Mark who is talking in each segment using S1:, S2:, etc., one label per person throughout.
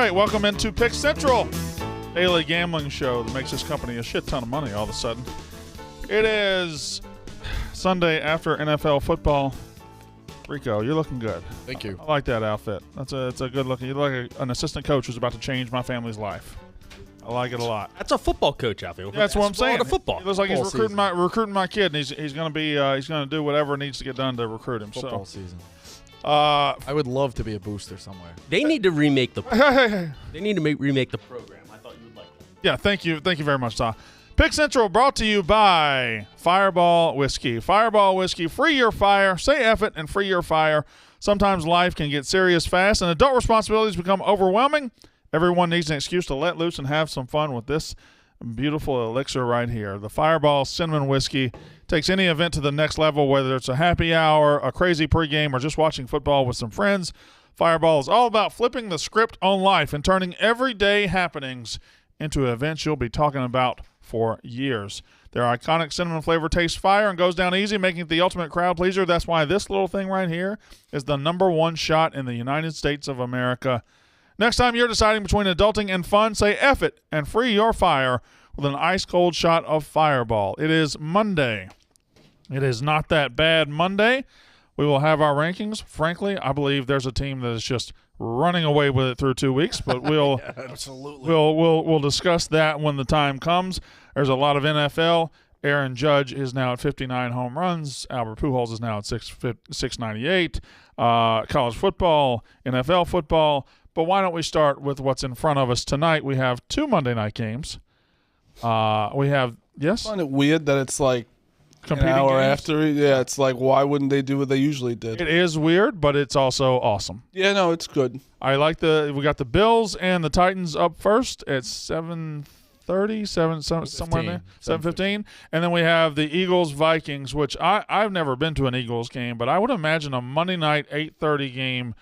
S1: right, welcome into Pick Central, daily gambling show that makes this company a shit ton of money all of a sudden. It is Sunday after NFL football. Rico, you're looking good.
S2: Thank you.
S1: I like that outfit. It's a good looking. You look like an assistant coach who's about to change my family's life. I like it a lot.
S3: That's a football coach outfit.
S1: Yeah, that's what I'm saying.
S3: To football.
S1: He looks like he's recruiting my kid, and he's going to do whatever needs to get done to recruit him.
S2: Football season.
S1: I
S2: would love to be a booster somewhere.
S3: They need to remake the. They need to remake the program. I thought you would like that.
S1: Yeah, thank you very much, Tom. Pick Central brought to you by Fireball Whiskey. Fireball Whiskey, free your fire. Say F it and free your fire. Sometimes life can get serious fast, and adult responsibilities become overwhelming. Everyone needs an excuse to let loose and have some fun with this beautiful elixir right here. The Fireball Cinnamon Whiskey takes any event to the next level, whether it's a happy hour, a crazy pregame, or just watching football with some friends. Fireball is all about flipping the script on life and turning everyday happenings into events you'll be talking about for years. Their iconic cinnamon flavor tastes fire and goes down easy, making it the ultimate crowd pleaser. That's why this little thing right here is the #1 shot in the United States of America. Next time you're deciding between adulting and fun, say F it and free your fire with an ice-cold shot of Fireball. It is Monday. It is not that bad Monday. We will have our rankings. Frankly, I believe there's a team that is just running away with it through 2 weeks, but we'll
S4: absolutely
S1: we'll discuss that when the time comes. There's a lot of NFL. Aaron Judge is now at 59 home runs. Albert Pujols is now at 698. College football, NFL football. But why don't we start with what's in front of us tonight? We have 2 Monday night games. We have, yes?
S4: I find it weird that it's like
S1: Competing
S4: an hour
S1: games?
S4: after. Yeah, it's like, why wouldn't they do what they usually did?
S1: It is weird, but it's also awesome.
S4: Yeah, no, it's good.
S1: I like we got the Bills and the Titans up first at 7:30, somewhere in there, 7:15, and then we have the Eagles Vikings, which I've never been to an Eagles game, but I would imagine a Monday night 8:30 game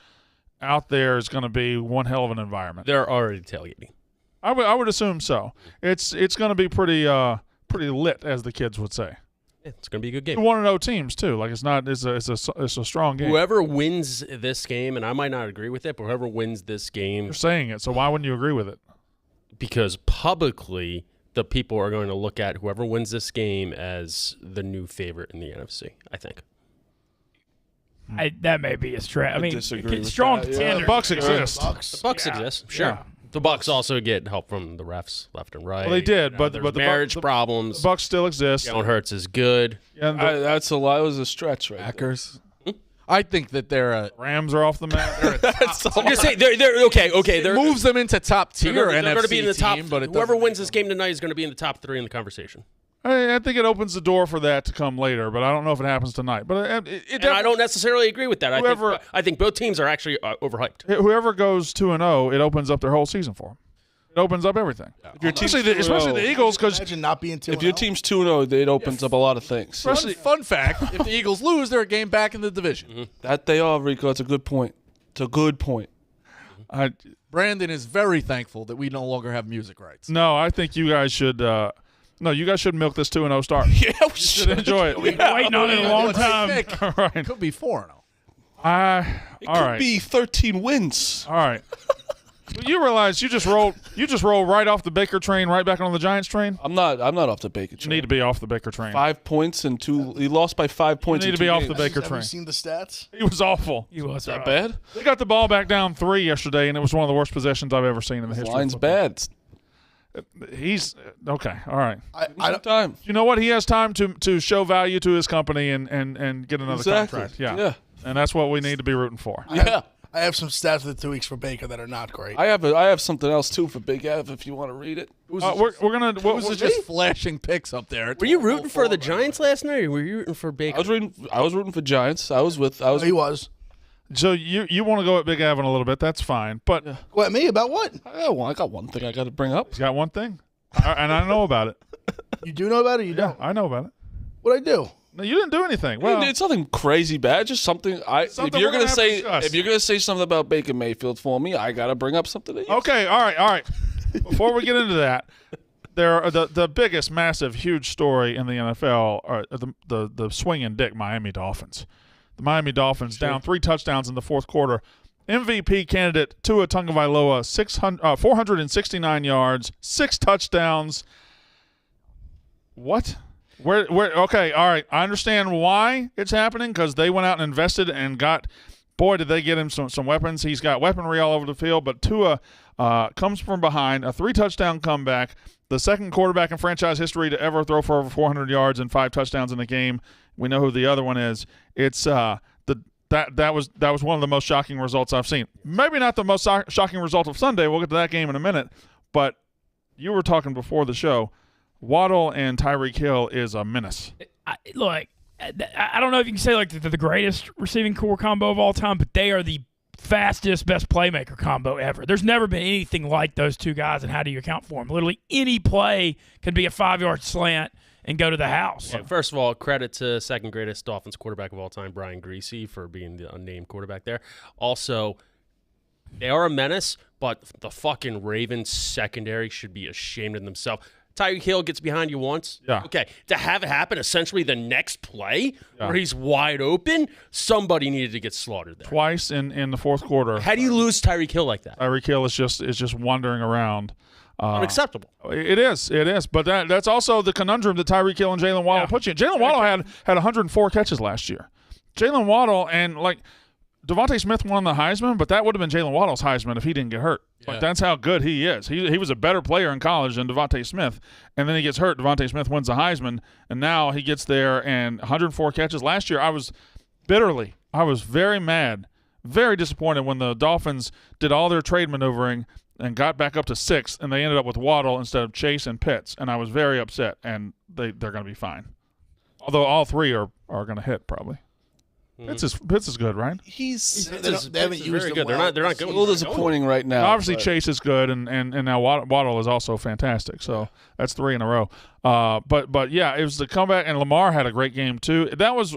S1: out there is going to be one hell of an environment.
S3: They're already tailgating.
S1: I would assume so. It's going to be pretty lit, as the kids would say.
S3: Yeah, it's going to be a good game.
S1: 1-0 teams too. Like it's a strong game.
S3: Whoever wins this game, and I might not agree with it, but whoever wins this game,
S1: You're saying it, so why wouldn't you agree with it?
S3: because publicly the people are going to look at whoever wins this game as the new favorite in the NFC, I think.
S5: That may be a stretch. I mean,
S4: disagree with
S5: strong
S4: that, yeah.
S5: contender.
S1: The Bucks exist.
S3: The Bucks exist, sure.
S1: Yeah.
S3: The Bucks also get help from the refs left and right.
S1: Well, they did, but
S3: there's
S1: the
S3: marriage
S1: the
S3: problems.
S1: Bucks still exist.
S3: Jalen Hurts is good.
S1: And the
S4: That's a lot. It was a stretch, right?
S2: Packers. I think that they're a
S1: Rams are off the map.
S3: I'm just saying, they're okay. They're
S2: moves them into top tier
S3: they're
S2: NFC
S3: going to be in the top.
S2: team, but it
S3: whoever
S2: doesn't
S3: wins this game tonight is going to be in the top 3 in the conversation.
S1: I think it opens the door for that to come later, but I don't know if it happens tonight. But
S3: And I don't necessarily agree with that. I think both teams are actually overhyped.
S1: Whoever goes 2-0, it opens up their whole season for them. It opens up everything.
S4: If your team's
S1: Especially the Eagles, because
S4: Imagine not being 2-0. If your team's 2-0, it opens up a lot of things.
S2: Fun fact, if the Eagles lose, they're a game back in the division.
S4: That they are, Rico. It's a good point. It's a good point.
S2: Brandon is very thankful that we no longer have music rights.
S1: no, I think you guys should. You guys should milk this 2-0 start.
S4: Yeah, we
S1: should enjoy it.
S5: We've been waiting on it a long time.
S1: All right.
S2: Could be 4-0.
S1: All
S4: It
S1: right.
S4: could be 13 wins.
S1: All right. Well, you realize you just roll right off the Baker train, right back on the Giants train.
S4: I'm not off the Baker
S1: You
S4: train.
S1: need to be off the Baker train.
S4: 5 points and 2. He lost by 5 points.
S1: You need
S4: in
S1: to be
S4: 2
S1: off the
S4: games.
S1: Baker
S6: Have
S1: train.
S6: you seen the stats?
S1: He was awful.
S5: He was
S4: Is that bad?
S1: They got the ball back down 3 yesterday, and it was one of the worst possessions I've ever seen in the history.
S4: Line's
S1: of football.
S4: bad.
S1: He's okay. All right.
S6: I don't.
S4: Time.
S1: You know what? He has time to show value to his company and get another
S4: Exactly.
S1: contract. Yeah.
S4: Yeah.
S1: And that's what we need to be rooting for.
S4: Yeah.
S6: I have some stats for the 2 weeks for Baker that are not great.
S4: I have something else too for Big Ev if you want to read it.
S1: We're gonna.
S2: Who's just flashing picks up there?
S3: Were you rooting for the Giants last night, or were you rooting for Baker?
S4: I was rooting for Giants.
S6: He was.
S1: So you want to go at Big Evan a little bit? That's fine. But
S6: What, me? About what?
S4: I got one thing I got to bring up.
S1: he's got one thing, and I know about it.
S6: You do know about it or you don't?
S1: I know about it.
S6: What'd I do?
S1: No, you didn't do anything. Well,
S4: It's nothing crazy bad. Just something.
S1: Something
S4: If you're
S1: we're
S4: gonna
S1: gonna have to
S4: say
S1: discuss.
S4: if you're gonna say something about Baker Mayfield for me, I gotta bring up something that you
S1: okay. All right. Before we get into that, there are the biggest, massive, huge story in the NFL are the swinging dick Miami Dolphins. The Miami Dolphins down 3 touchdowns in the fourth quarter. MVP candidate Tua Tagovailoa, 469 yards, 6 touchdowns. What? Where? Okay, all right. I understand why it's happening because they went out and invested and got. Boy, did they get him some weapons. He's got weaponry all over the field. But Tua comes from behind, a 3-touchdown comeback, the second quarterback in franchise history to ever throw for over 400 yards and 5 touchdowns in a game. We know who the other one is. It's that was one of the most shocking results I've seen. Maybe not the most shocking result of Sunday. We'll get to that game in a minute. But you were talking before the show. Waddle and Tyreek Hill is a menace.
S5: Look, I don't know if you can say like the greatest receiving core combo of all time, but they are the fastest, best playmaker combo ever. There's never been anything like those two guys, and how do you account for them? Literally any play can be a 5-yard slant and go to the house.
S3: Yeah, first of all, credit to second greatest Dolphins quarterback of all time, Brian Griese, for being the unnamed quarterback there. Also, they are a menace, but the fucking Ravens secondary should be ashamed of themselves. Tyreek Hill gets behind you once.
S1: Yeah.
S3: Okay. To have it happen essentially the next play where he's wide open, somebody needed to get slaughtered there.
S1: Twice in the fourth quarter.
S3: How do you lose Tyreek Hill like that?
S1: Tyreek Hill is just wandering around.
S3: Unacceptable.
S1: It is. But that's also the conundrum that Tyreek Hill and Jalen Waddle put you in. Jalen Waddle had 104 catches last year. Jalen Waddle and Devontae Smith won the Heisman, but that would have been Jalen Waddle's Heisman if he didn't get hurt.
S2: Yeah.
S1: That's how good he is. He was a better player in college than Devontae Smith, and then he gets hurt. Devontae Smith wins the Heisman, and now he gets there and 104 catches. Last year, I was very mad, very disappointed when the Dolphins did all their trade maneuvering and got back up to 6, and they ended up with Waddle instead of Chase and Pitts, and I was very upset, and they're going to be fine. Although all three are going to hit probably. Pitts is good, right?
S6: They haven't used
S3: very
S6: him
S3: good.
S6: well.
S3: They're not
S4: It's a
S3: going.
S4: little disappointing right now.
S1: Obviously,
S4: but
S1: Chase is good, and now Waddle is also fantastic. So that's 3 in a row. But yeah, it was the comeback, and Lamar had a great game too. That was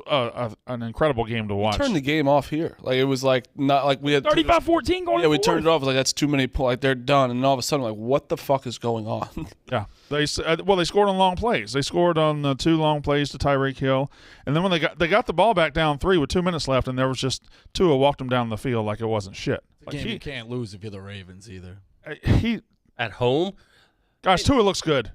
S1: an incredible game to watch.
S4: Turned the game off here. It was not like we had
S5: 35-14 going.
S4: Yeah, we turned it off. Like that's too many points. Like they're done, and all of a sudden, what the fuck is going on?
S1: Yeah, they scored on long plays. They scored on the 2 long plays to Tyreek Hill, and then when they got the ball back down 3 with 2 minutes left, and there was just Tua walked them down the field like it wasn't shit.
S2: You can't lose if you're the Ravens either.
S3: At home,
S1: Tua looks good.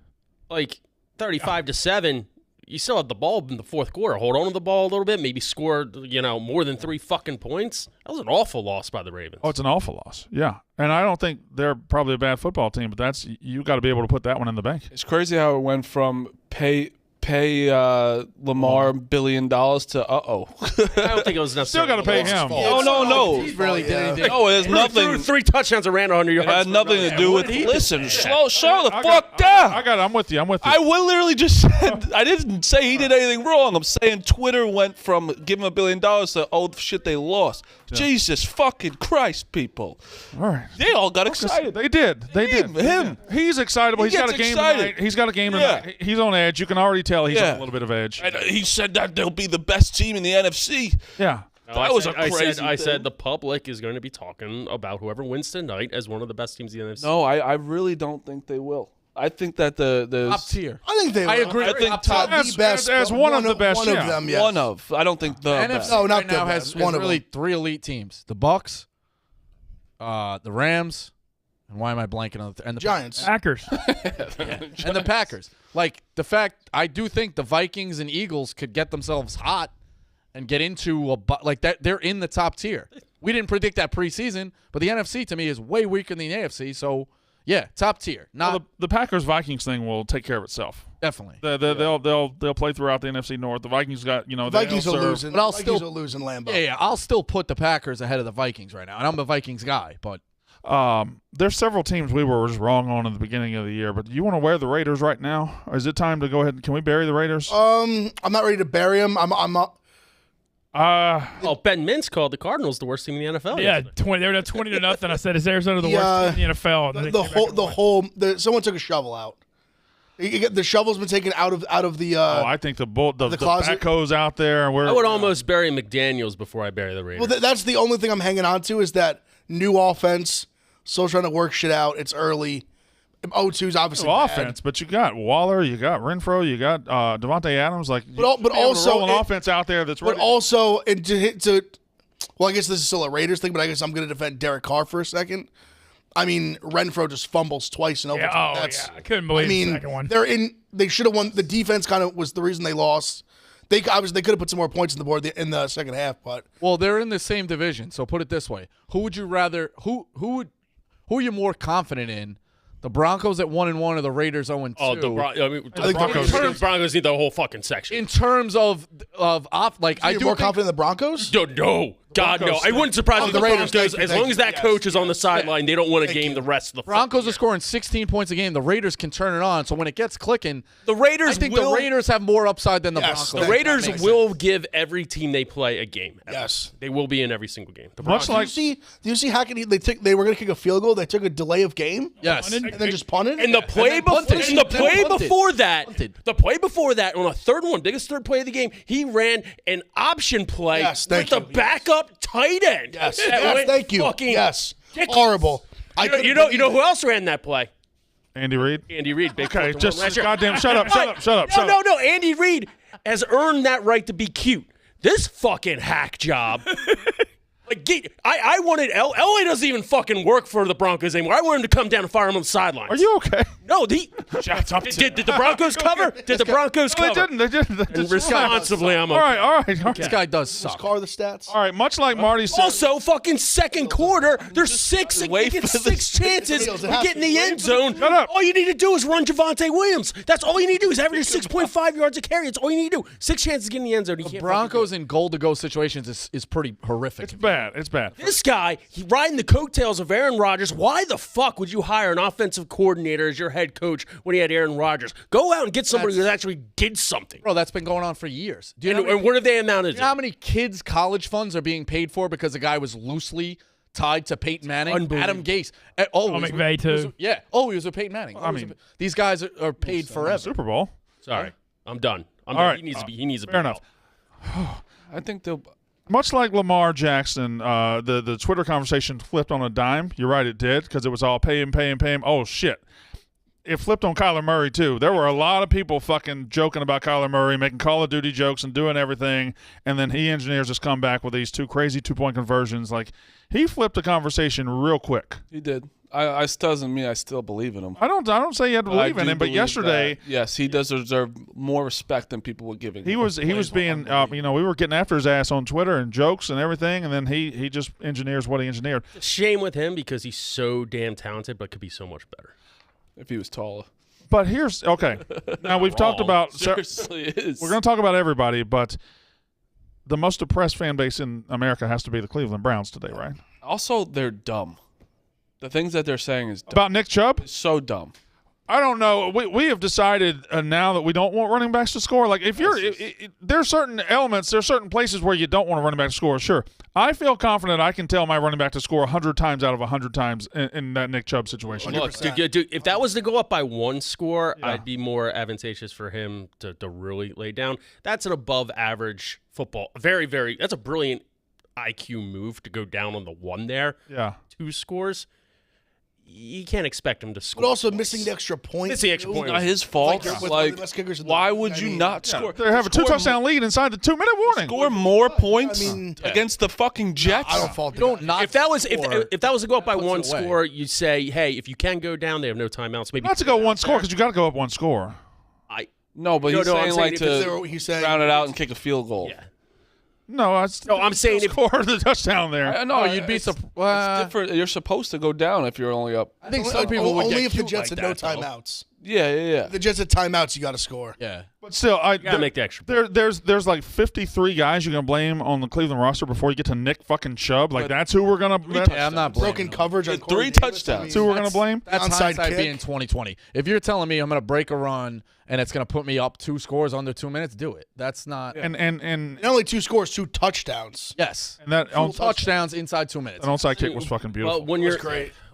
S3: 35-7. You still have the ball in the fourth quarter. Hold on to the ball a little bit. Maybe score, more than 3 fucking points. That was an awful loss by the Ravens.
S1: Oh, it's an awful loss. Yeah, and I don't think they're probably a bad football team, but you got to be able to put that one in the bank.
S4: It's crazy how it went from pay Lamar $1 billion to
S3: I don't think it was necessarily.
S1: Still got to pay him.
S4: No.
S2: He really did.
S4: No, it has nothing.
S3: Threw 3 touchdowns and ran 100 yards.
S4: It had nothing to do with. Listen, slow the fuck
S1: I
S4: down.
S1: got it. I'm with you.
S4: I literally just said I didn't say he did anything wrong. I'm saying Twitter went from giving $1 billion to shit they lost. Yeah. Jesus fucking Christ, people!
S1: All right,
S4: they all got excited.
S1: They did.
S4: Him.
S1: He's excitable. He's got a game tonight. He's got a game tonight. He's on edge. You can already tell he's on a little bit of edge.
S4: And he said that they'll be the best team in the NFC.
S1: Yeah.
S3: I said the public is going to be talking about whoever wins tonight as one of the best teams in the NFC.
S4: No, I really don't think they will. I think that the
S2: top tier.
S6: I think they will.
S2: I agree.
S6: I think top the best.
S1: As one of the best.
S6: One of them, yes.
S4: One of. I don't think the
S2: NFC
S4: best.
S6: No, not
S2: right now
S6: the
S2: has
S6: best. One of
S2: really
S6: them.
S2: 3 elite teams: the Bucks, the Rams, and why am I blanking on and the
S6: Giants.
S5: Packers.
S2: and the Packers. The fact I do think the Vikings and Eagles could get themselves hot and get into that. They're in the top tier. We didn't predict that preseason, but the NFC to me is way weaker than the AFC. So yeah, top tier. Not
S1: the Packers Vikings thing will take care of itself.
S2: definitely.
S1: They'll play throughout the NFC North. The Vikings got
S6: The Vikings will lose.
S2: But I'll
S6: Vikings
S2: still
S6: will lose in Lambeau.
S2: Yeah, I'll still put the Packers ahead of the Vikings right now, and I'm a Vikings guy. But
S1: there's several teams we were just wrong on in the beginning of the year. But you want to wear the Raiders right now? Or is it time to go ahead? Can we bury the Raiders?
S6: I'm not ready to bury them.
S3: Ben Mintz called the Cardinals the worst team in the NFL.
S5: Yeah,
S3: yesterday.
S5: 20. They were at 20-0. I said, "Is Arizona the worst team in the NFL?" And then
S6: Someone took a shovel out. The shovel's been taken out of the.
S1: I think the
S6: closet?
S1: backhoe's out there.
S3: I would almost bury McDaniels before I bury the Raiders.
S6: Well, that's the only thing I'm hanging on to is that new offense. Still trying to work shit out. It's early. 0-2's obviously bad.
S1: Offense, but you got Waller, you got Renfro, you got Devontae Adams.
S6: But also
S1: an offense out there that's.
S6: But also, and to Well, I guess this is still a Raiders thing, but I guess I'm going to defend Derek Carr for a second. I mean, Renfro just fumbles twice in overtime.
S5: I couldn't believe the second one.
S6: They should have won. The defense kind of was the reason they lost. They could have put some more points on the board in the second half, but
S2: they're in the same division. So put it this way: who would you rather? Who are you more confident in? The Broncos at 1-1 or the Raiders 0-2?
S3: Oh, the Broncos need the whole fucking section.
S2: In terms of I do
S6: more confident in the Broncos.
S3: No. God, no. I wouldn't surprise me. The
S6: Raiders,
S3: Broncos, as long as that coach is on the sideline, they don't win a game the rest of the
S2: Broncos are scoring 16 points a game. The Raiders can turn it on. So when it gets clicking,
S3: the Raiders
S2: I think the Raiders have more upside than the Broncos.
S3: The Raiders will give every team they play a game.
S6: Yes.
S3: They will be in every single game.
S1: Much like
S6: do you see how they were going to kick a field goal? They took a delay of game.
S2: Yes.
S6: And then just punted.
S3: And the play before that, on a third one, biggest third play of the game, he ran an option play with the backup tight end.
S6: Yes, thank you. Yes, horrible.
S3: You know who else ran that play?
S1: Andy Reid.
S3: Big
S1: Okay, just goddamn shut up.
S3: No. Andy Reid has earned that right to be cute. This fucking hack job. I wanted LA doesn't even fucking work for the Broncos anymore. I wanted him to come down and fire him on the sidelines.
S1: Are you okay?
S3: No, did the Broncos cover? Did the Broncos cover?
S1: They didn't.
S3: And responsibly, I'm
S1: all right.
S2: This guy does suck.
S6: Just call the stats.
S1: All right, much like Marty said.
S3: Also, fucking second quarter, there's six chances of getting the end zone.
S1: Shut up.
S3: All you need to do is run Javonte Williams. That's all you need to do is average 6.5 yards a carry. That's all you need to do. 6 chances of getting the end zone.
S2: The Broncos in goal-to-go situations is pretty horrific.
S1: It's bad.
S3: This guy, he riding the coattails of Aaron Rodgers. Why the fuck would you hire an offensive coordinator as your head coach when he had Aaron Rodgers? Go out and get somebody who actually did something.
S2: Bro, that's been going on for years.
S3: And what have they amounted to?
S2: Do you know how many kids' college funds are being paid for because the guy was loosely tied to Peyton Manning? Adam Gase.
S5: McVay, too.
S2: He was with Peyton Manning. These guys are paid forever.
S1: Super Bowl.
S3: Sorry. I'm done.
S1: All right.
S3: He needs to be
S1: Fair enough.
S4: I think they'll.
S1: Much like Lamar Jackson, the Twitter conversation flipped on a dime. You're right, it did, because it was all pay him. Oh, shit. It flipped on Kyler Murray, too. There were a lot of people fucking joking about Kyler Murray, making Call of Duty jokes and doing everything, and then he engineers his comeback with these two crazy two-point conversions. Like, he flipped the conversation real quick.
S4: He did. I still doesn't mean I still believe in him.
S1: I don't say you have to believe in him, but yesterday,
S4: yes, he does deserve more respect than people were giving.
S1: He was being, we were getting after his ass on Twitter and jokes and everything, and then he just engineers what he engineered.
S3: Shame with him because he's so damn talented, but could be so much better
S4: if he was taller.
S1: But here's okay. Now we've talked about.
S4: Seriously, is.
S1: We're going to talk about everybody, but the most depressed fan base in America has to be the Cleveland Browns today, right?
S4: Also, they're dumb. The things that they're saying is dumb.
S1: About Nick Chubb?
S4: It's so dumb.
S1: I don't know. We have decided now that we don't want running backs to score. Like if you're, there's certain elements, there's certain places where you don't want a running back to score. Sure, I feel confident I can tell my running back to score 100 times out of 100 times in that Nick Chubb situation.
S3: Look, dude, if that was to go up by one score, I'd be more advantageous for him to really lay down. That's an above average football. Very, very. That's a brilliant IQ move to go down on the one there.
S1: Yeah,
S3: 2 scores. You can't expect him to score.
S6: But also missing the extra point.
S3: It's the extra point.
S4: Not his fault. Why would you not score?
S1: They have a 2-touchdown lead inside the 2-minute warning.
S4: Score more points against the fucking Jets.
S6: I don't fault that.
S3: If that was to go up by one score, you'd say, hey, if you can go down, they have no timeouts. Maybe
S1: not to go one score because you got to go up one score.
S4: No, but he's saying to round it out and kick a field goal.
S3: Yeah.
S1: No,
S3: I'm saying if
S1: score the touchdown there.
S2: No, you'd be surprised.
S4: It's different. You're supposed to go down if you're only up.
S2: I think some people would
S6: only
S2: get
S6: if the
S2: cute
S6: Jets
S2: like
S6: had no
S2: that, though.
S6: timeouts.
S4: Yeah.
S6: If the Jets had timeouts, you got to score.
S2: Yeah,
S1: but still,
S3: you gotta make the extra.
S1: There's like 53 guys you're gonna blame on the Cleveland roster before you get to Nick fucking Chubb. Like that's who we're gonna.
S2: I'm not blaming
S6: broken coverage on
S4: 3 touchdowns.
S1: That's who we're gonna blame.
S2: That's
S6: onside
S2: hindsight
S6: kick.
S2: being 2020. If you're telling me I'm gonna break a run and it's gonna put me up 2 scores under 2 minutes, do it. That's not.
S1: And
S6: not only 2 scores, 2 touchdowns.
S2: Yes,
S1: and that
S2: 2 touchdowns inside 2 minutes.
S1: An onside kick was fucking beautiful.
S3: Well,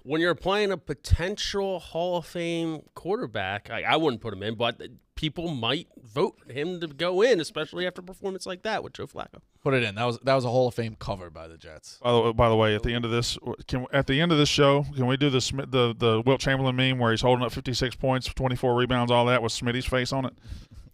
S3: when you're playing a potential Hall of Fame quarterback, I wouldn't put him in, but people might vote him to go in, especially after a performance like that with Joe Flacco.
S2: Put it in. That was a Hall of Fame cover by the Jets.
S1: By the way, at the end of this show, can we do the Wilt Chamberlain meme where he's holding up 56 points, 24 rebounds, all that with Smitty's face on it?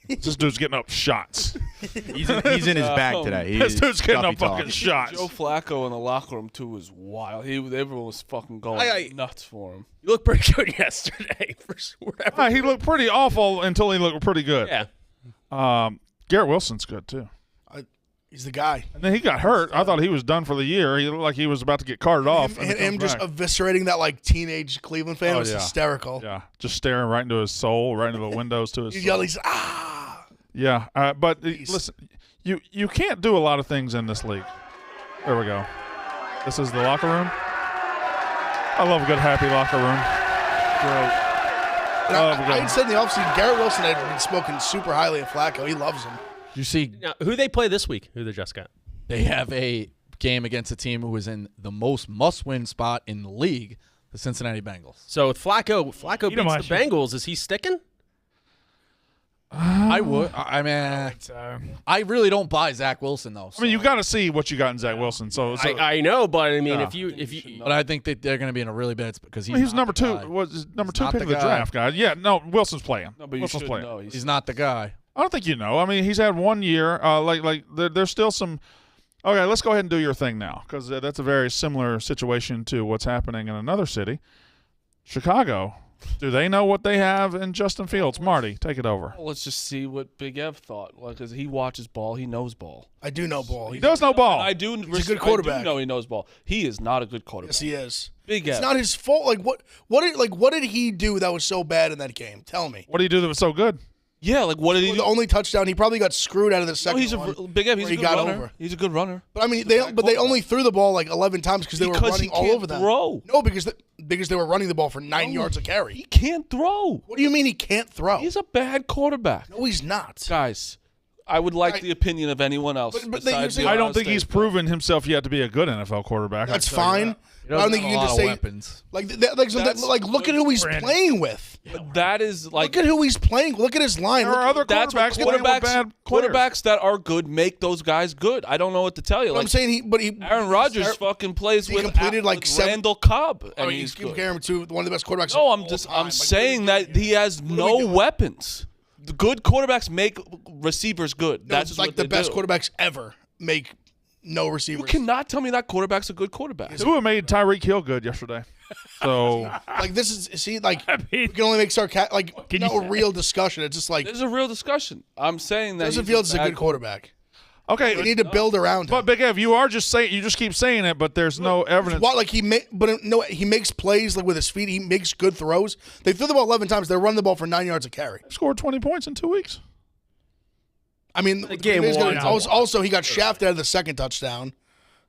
S1: This dude's getting up shots.
S7: He's in his bag today.
S1: This dude's getting
S7: Guppy
S1: up fucking
S7: talk.
S1: shots.
S4: Joe Flacco in the locker room too was wild. Everyone was fucking going nuts for him.
S3: You look pretty good yesterday. For whatever.
S1: He looked pretty awful until he looked pretty good.
S3: Yeah.
S1: Garrett Wilson's good too.
S6: He's the guy.
S1: And then he got hurt. I thought he was done for the year. He looked like he was about to get carted off.
S6: Him just eviscerating that like teenage Cleveland fan was hysterical.
S1: Yeah, just staring right into his soul, right into the windows to his soul.
S6: He yelled, ah!
S1: Yeah, but listen, you can't do a lot of things in this league. There we go. This is the locker room. I love a good happy locker room.
S6: I had said in the offseason, Garrett Wilson had been spoken super highly of Flacco. He loves him.
S2: You see,
S3: Now, who they play this week? Who they just got?
S2: they have a game against a team who is in the most must-win spot in the league, the Cincinnati Bengals.
S3: So if Flacco beats the
S5: last year.
S3: Bengals, is he sticking?
S2: I would. I mean,
S5: So,
S2: I really don't buy Zach Wilson though.
S1: I mean, you got to see what you got in Zach Wilson. So
S3: I know, but I mean,
S1: Yeah.
S3: if you
S2: But I think that they're going to be in a really bad spot because
S1: he's
S2: not
S1: number
S2: the
S1: two.
S2: guy.
S1: Was number two
S2: not
S1: pick
S2: the
S1: of the
S2: guy.
S1: draft, guy? Yeah, no, Wilson's playing.
S4: No, but you
S1: Wilson's
S4: should
S1: playing.
S4: know.
S2: He's not the guy.
S1: I don't think you know. I mean, he's had 1 year. There's still some. Okay, let's go ahead and do your thing now because that's a very similar situation to what's happening in another city, Chicago. Do they know what they have in Justin Fields? Marty, take it over.
S4: Well, let's just see what Big Ev thought. Because he watches ball, he knows ball.
S6: I do know ball.
S1: He does know ball.
S4: I do.
S6: He's a good quarterback.
S4: I do know he knows ball. He is not a good quarterback.
S6: Yes, he is.
S4: Big Ev.
S6: It's not his fault. Like what did he do that was so bad in that game? Tell me.
S1: What do you do that was so good?
S4: Yeah, like what did he
S6: The
S4: do?
S6: only touchdown, he probably got screwed out of the
S4: No,
S6: second
S4: he's
S6: one.
S4: Big Ev. He's
S6: where
S4: a
S6: he
S4: good
S6: got
S4: runner.
S6: over.
S4: He's a good runner.
S6: But I mean,
S4: He's a bad
S6: they only
S4: quarterback.
S6: threw the ball like 11 times because they were
S4: Because
S6: running
S4: he
S6: all
S4: can't
S6: over them.
S4: throw.
S6: No, because they were running the ball for 9 yards a
S4: He
S6: carry.
S4: can't throw.
S6: What do you mean he can't throw?
S4: He's a bad quarterback.
S6: No, he's not.
S4: Guys, I would like
S6: Right.
S4: the opinion of anyone else.
S6: But
S4: besides
S6: you're
S4: the
S1: I
S6: saying-
S1: don't think he's proven himself yet to be a good NFL quarterback.
S6: That's
S1: I can tell you
S6: fine.
S1: that.
S2: He
S6: I don't
S2: doesn't
S6: think
S2: have
S6: you
S2: a
S6: can
S2: lot
S6: just
S2: of
S6: say
S2: weapons.
S6: like look at who he's
S5: Brandon.
S6: playing with.
S4: But that is like
S6: Look at who he's playing. Look at his line.
S1: There are
S6: Look,
S1: other
S4: that's what
S1: quarterbacks playing with bad players.
S4: quarterbacks that are good make those guys good. I don't know what to tell you.
S6: but I'm saying he
S4: Aaron Rodgers fucking plays
S6: he
S4: with
S6: completed like
S4: Randall Cobb, and
S6: I mean,
S4: he's
S6: he's
S4: good.
S6: comparing him to one of the best quarterbacks.
S4: No,
S6: of
S4: I'm
S6: all
S4: just
S6: time.
S4: I'm
S6: Like,
S4: saying
S6: what are we
S4: that he has
S6: are we
S4: no
S6: doing?
S4: weapons. The good quarterbacks make receivers good.
S6: doing?
S4: That's
S6: It's
S4: just
S6: like
S4: what
S6: the
S4: they
S6: best
S4: do.
S6: quarterbacks ever make no
S4: You
S6: receivers.
S4: cannot tell me that quarterback's a good quarterback.
S1: Who made Tyreek Hill good yesterday? So
S6: Like this is see like
S5: I mean,
S6: we can only make sarcastic like
S5: Can you
S6: no
S5: say-
S6: real discussion. It's just like
S4: There's a real discussion. I'm saying that
S6: Justin
S4: he's
S6: Fields is a
S4: bad
S6: good quarterback.
S1: okay,
S6: They need to build around him.
S1: but Big Ev, you are just saying you just keep saying it, but there's no evidence.
S6: What like he makes plays like with his feet. He makes good throws. They threw the ball 11 times. They're running the ball for 9 yards a carry.
S1: Scored 20 points in 2 weeks.
S6: I mean,
S3: game
S6: he's gonna-
S3: one.
S6: also he got shafted out of the second touchdown.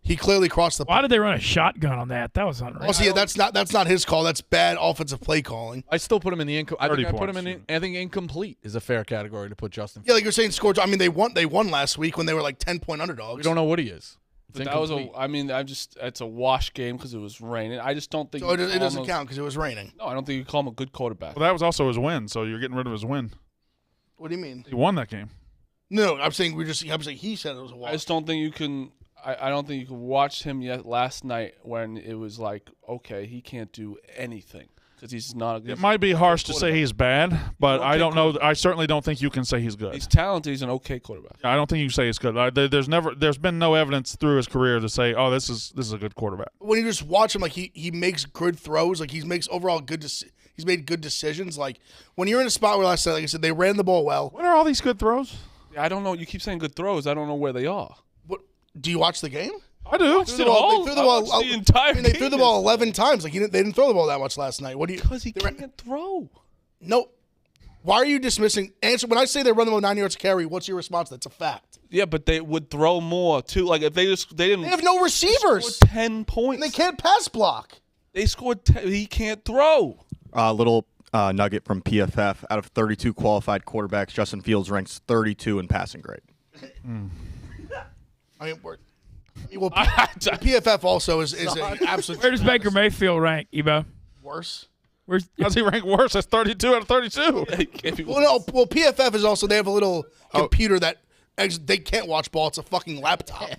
S6: He clearly crossed the.
S5: why did they run a shotgun on that? That was unreal.
S6: Also, yeah, that's not his call. That's bad offensive play calling.
S2: I still put him in the I
S1: 30
S2: think I put him in.
S1: points.
S2: I think incomplete is a fair category to put Justin.
S6: Yeah, like you're saying, scored. I mean, they won last week when they were like 10-point underdogs.
S2: We don't know what he is. It's
S4: But that was
S2: incomplete.
S4: I mean, it's a wash game because it was raining. I just don't think
S6: So it
S4: you call
S6: doesn't
S4: him
S6: count because it was raining.
S4: No, I don't think you call him a good quarterback.
S1: Well, that was also his win, so you're getting rid of his win.
S6: What do you mean?
S1: He won that game.
S6: No, I'm saying he said it was a
S4: I
S6: wash.
S4: just don't think you can. I don't think you could watch him yet last night when it was like, okay, he can't do anything because he's not a good.
S1: It might be harsh to say he's bad, but
S4: Okay
S1: I don't know. I certainly don't think you can say he's good.
S4: He's talented. He's an okay quarterback.
S1: I don't think you can say he's good. There's been no evidence through his career to say, oh, this is a good quarterback.
S6: When you just watch him, like he makes good throws. Like he makes overall good. He's made good decisions. Like when you're in a spot where last night, like I said, they ran the ball well.
S1: What are all these good throws?
S4: I don't know. You keep saying good throws. I don't know where they are.
S6: What do you watch the game?
S1: I do.
S4: Watched it all.
S6: They threw the
S4: I
S6: ball.
S4: watched the entire
S6: I mean, they
S4: game
S6: threw the ball
S4: yesterday.
S6: 11 times. Like they didn't throw the ball that much last night. What do you?
S4: Because he
S6: they ran-
S4: can't throw.
S6: No. Why are you dismissing? Answer when I say they run the ball 9 yards carry. What's your response? That's a fact.
S4: Yeah, but they would throw more too. Like if they didn't.
S6: They have no
S4: score
S6: receivers.
S4: 10 points.
S6: And they can't pass block.
S4: They scored. He can't throw.
S7: Little nugget from PFF. Out of 32 qualified quarterbacks, Justin Fields ranks 32 in passing grade.
S6: I mean, PFF also is an absolute.
S5: Where does Baker Mayfield rank, Ebo?
S6: worse?
S5: Where's
S1: How's he rank worse? That's 32 out of 32.
S4: He can't be-
S6: Well, no. Well, PFF is also they have a little computer that they can't watch ball. It's a fucking laptop.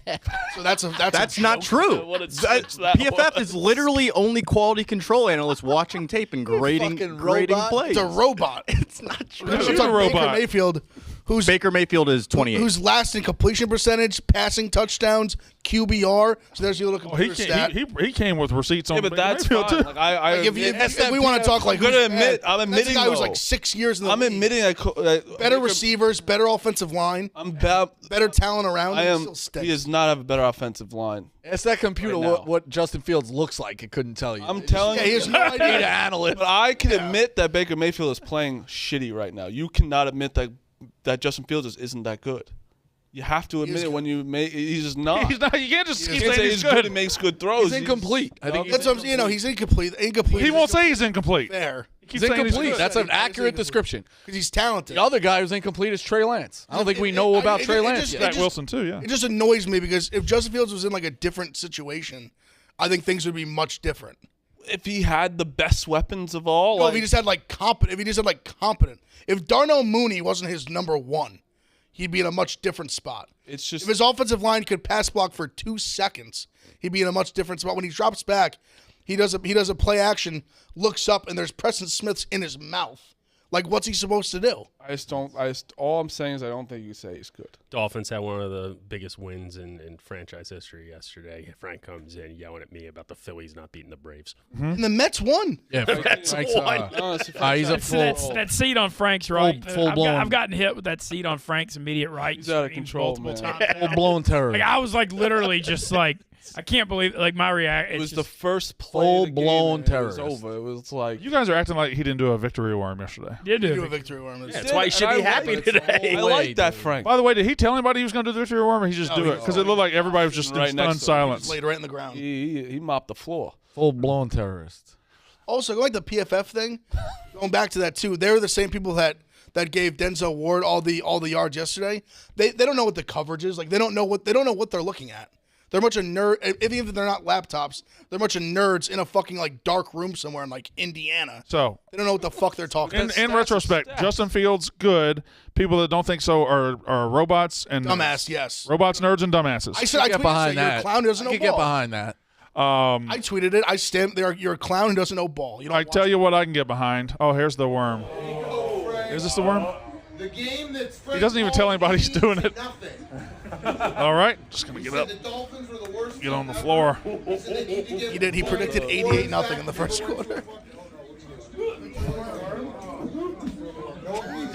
S6: So that's
S7: That's
S6: a
S7: not
S6: joke.
S7: true.
S4: What a switch that
S7: PFF is literally only quality control analysts watching tape and grading
S6: Fucking
S7: plays.
S6: It's a robot.
S7: It's not true.
S6: It's
S1: Computer
S6: on Baker
S1: robot.
S6: Mayfield.
S7: Baker Mayfield is 28.
S6: Who's last in completion percentage, passing touchdowns, QBR. So there's your little computer stat.
S1: He came with receipts on.
S4: Yeah, but
S1: Baker
S4: that's
S1: Mayfield,
S4: fine.
S1: too.
S4: Like I
S6: if we want to talk like,
S4: I'm gonna
S6: who's
S4: admit,
S6: bad,
S4: I'm admitting
S6: that's a guy who's
S4: though.
S6: like 6 years in the
S4: I'm
S6: league.
S4: admitting
S6: Better receivers, better offensive line, better talent around.
S4: I
S6: him,
S4: am.
S6: still stinks.
S4: He does not have a better offensive line.
S2: It's that computer.
S4: Right now.
S2: What Justin Fields looks like, it couldn't tell you.
S4: I'm telling
S6: Yeah,
S4: you,
S6: he has no idea.
S2: Data analyst.
S4: but I can admit that Baker Mayfield is playing shitty right now. You cannot admit that Justin Fields isn't that good. You have to admit it when you make. He's just not.
S1: He's not. You can't just
S4: You
S1: keep
S4: can't
S1: saying
S4: say
S1: he's
S4: he's good. He
S1: good.
S4: makes good throws.
S2: He's incomplete. I think
S6: That's what I'm, he's incomplete.
S1: He won't say he's incomplete.
S6: fair
S1: He keeps
S2: he's
S1: saying
S2: incomplete.
S1: good.
S2: That's an
S6: He's
S2: accurate
S6: incomplete.
S2: description.
S6: because he's talented.
S2: The other guy who's incomplete is Trey Lance. I don't think we know about Trey Lance yet.
S1: Zach Wilson too. Yeah.
S6: It just annoys me because if Justin Fields was in like a different situation, I think things would be much different.
S4: If he had the best weapons of all,
S6: No,
S4: like,
S6: if he just had like competent. If he just had like competent. If Darnell Mooney wasn't his number one, he'd be in a much different spot.
S4: it's just
S6: If his offensive line could pass block for 2 seconds, he'd be in a much different spot. When he drops back, he does a play action, looks up, and there's Preston Smith's in his mouth. Like, what's he supposed to do?
S4: all I'm saying is I don't think you say he's good.
S3: Dolphins had one of the biggest wins in franchise history yesterday. Frank comes in yelling at me about the Phillies not beating the Braves.
S6: And the Mets won.
S2: Yeah,
S3: That's
S2: Frank's,
S3: one.
S2: he's a
S5: That seat on Frank's right.
S2: full-blown-
S5: I've gotten hit with that seat on Frank's immediate right.
S4: He's out of
S5: streams
S4: control,
S5: multiple
S4: man.
S5: times.
S2: full-blown terror.
S5: Like I was like literally just like I can't believe like my reaction.
S4: It was the first play of the game,
S2: Full-blown
S4: and it was
S2: terrorist.
S4: over. It was like
S1: You guys are acting like he didn't do a victory worm yesterday.
S5: did
S6: Do a
S5: it.
S6: victory worm.
S3: That's why he should be
S4: and I
S3: happy
S4: like-
S3: today.
S4: I like that, Frank.
S1: By the way, did he tell anybody he was going to do the victory worm, or he just do it? Because it looked like everybody was just
S4: Right
S1: in
S4: next
S1: stunned
S4: to him.
S1: silence.
S6: Laid right in the ground.
S4: He mopped the floor.
S2: Full-blown terrorist.
S6: Also, going to the PFF thing, going back to that too, they're the same people that gave Denzel Ward all the yards yesterday. They don't know what the coverage is. Like they don't know what they're looking at. They're a bunch of even if they're not laptops, they're a bunch of nerds in a fucking like dark room somewhere in like Indiana.
S1: So,
S6: They don't know what the fuck they're talking about.
S1: in retrospect, Justin Fields good. People that don't think so are robots and
S6: Dumbass, yes.
S1: robots, nerds, and dumbasses.
S6: I said I
S2: Get
S6: tweeted
S2: behind
S6: saying, you're
S2: that.
S6: a clown who doesn't
S2: I
S6: know
S2: could get
S6: ball.
S2: behind that.
S6: I tweeted it. I stand there. You're a clown who doesn't know ball. You don't
S1: I tell you what I can get behind. Oh, here's the worm. Is this the worm?
S8: The game that's
S1: He doesn't even tell anybody he's doing it.
S8: Nothing.
S1: All right, just gonna get up,
S8: The Dolphins were the worst.
S1: get on the floor.
S6: He did. He predicted 88-0 in the first quarter.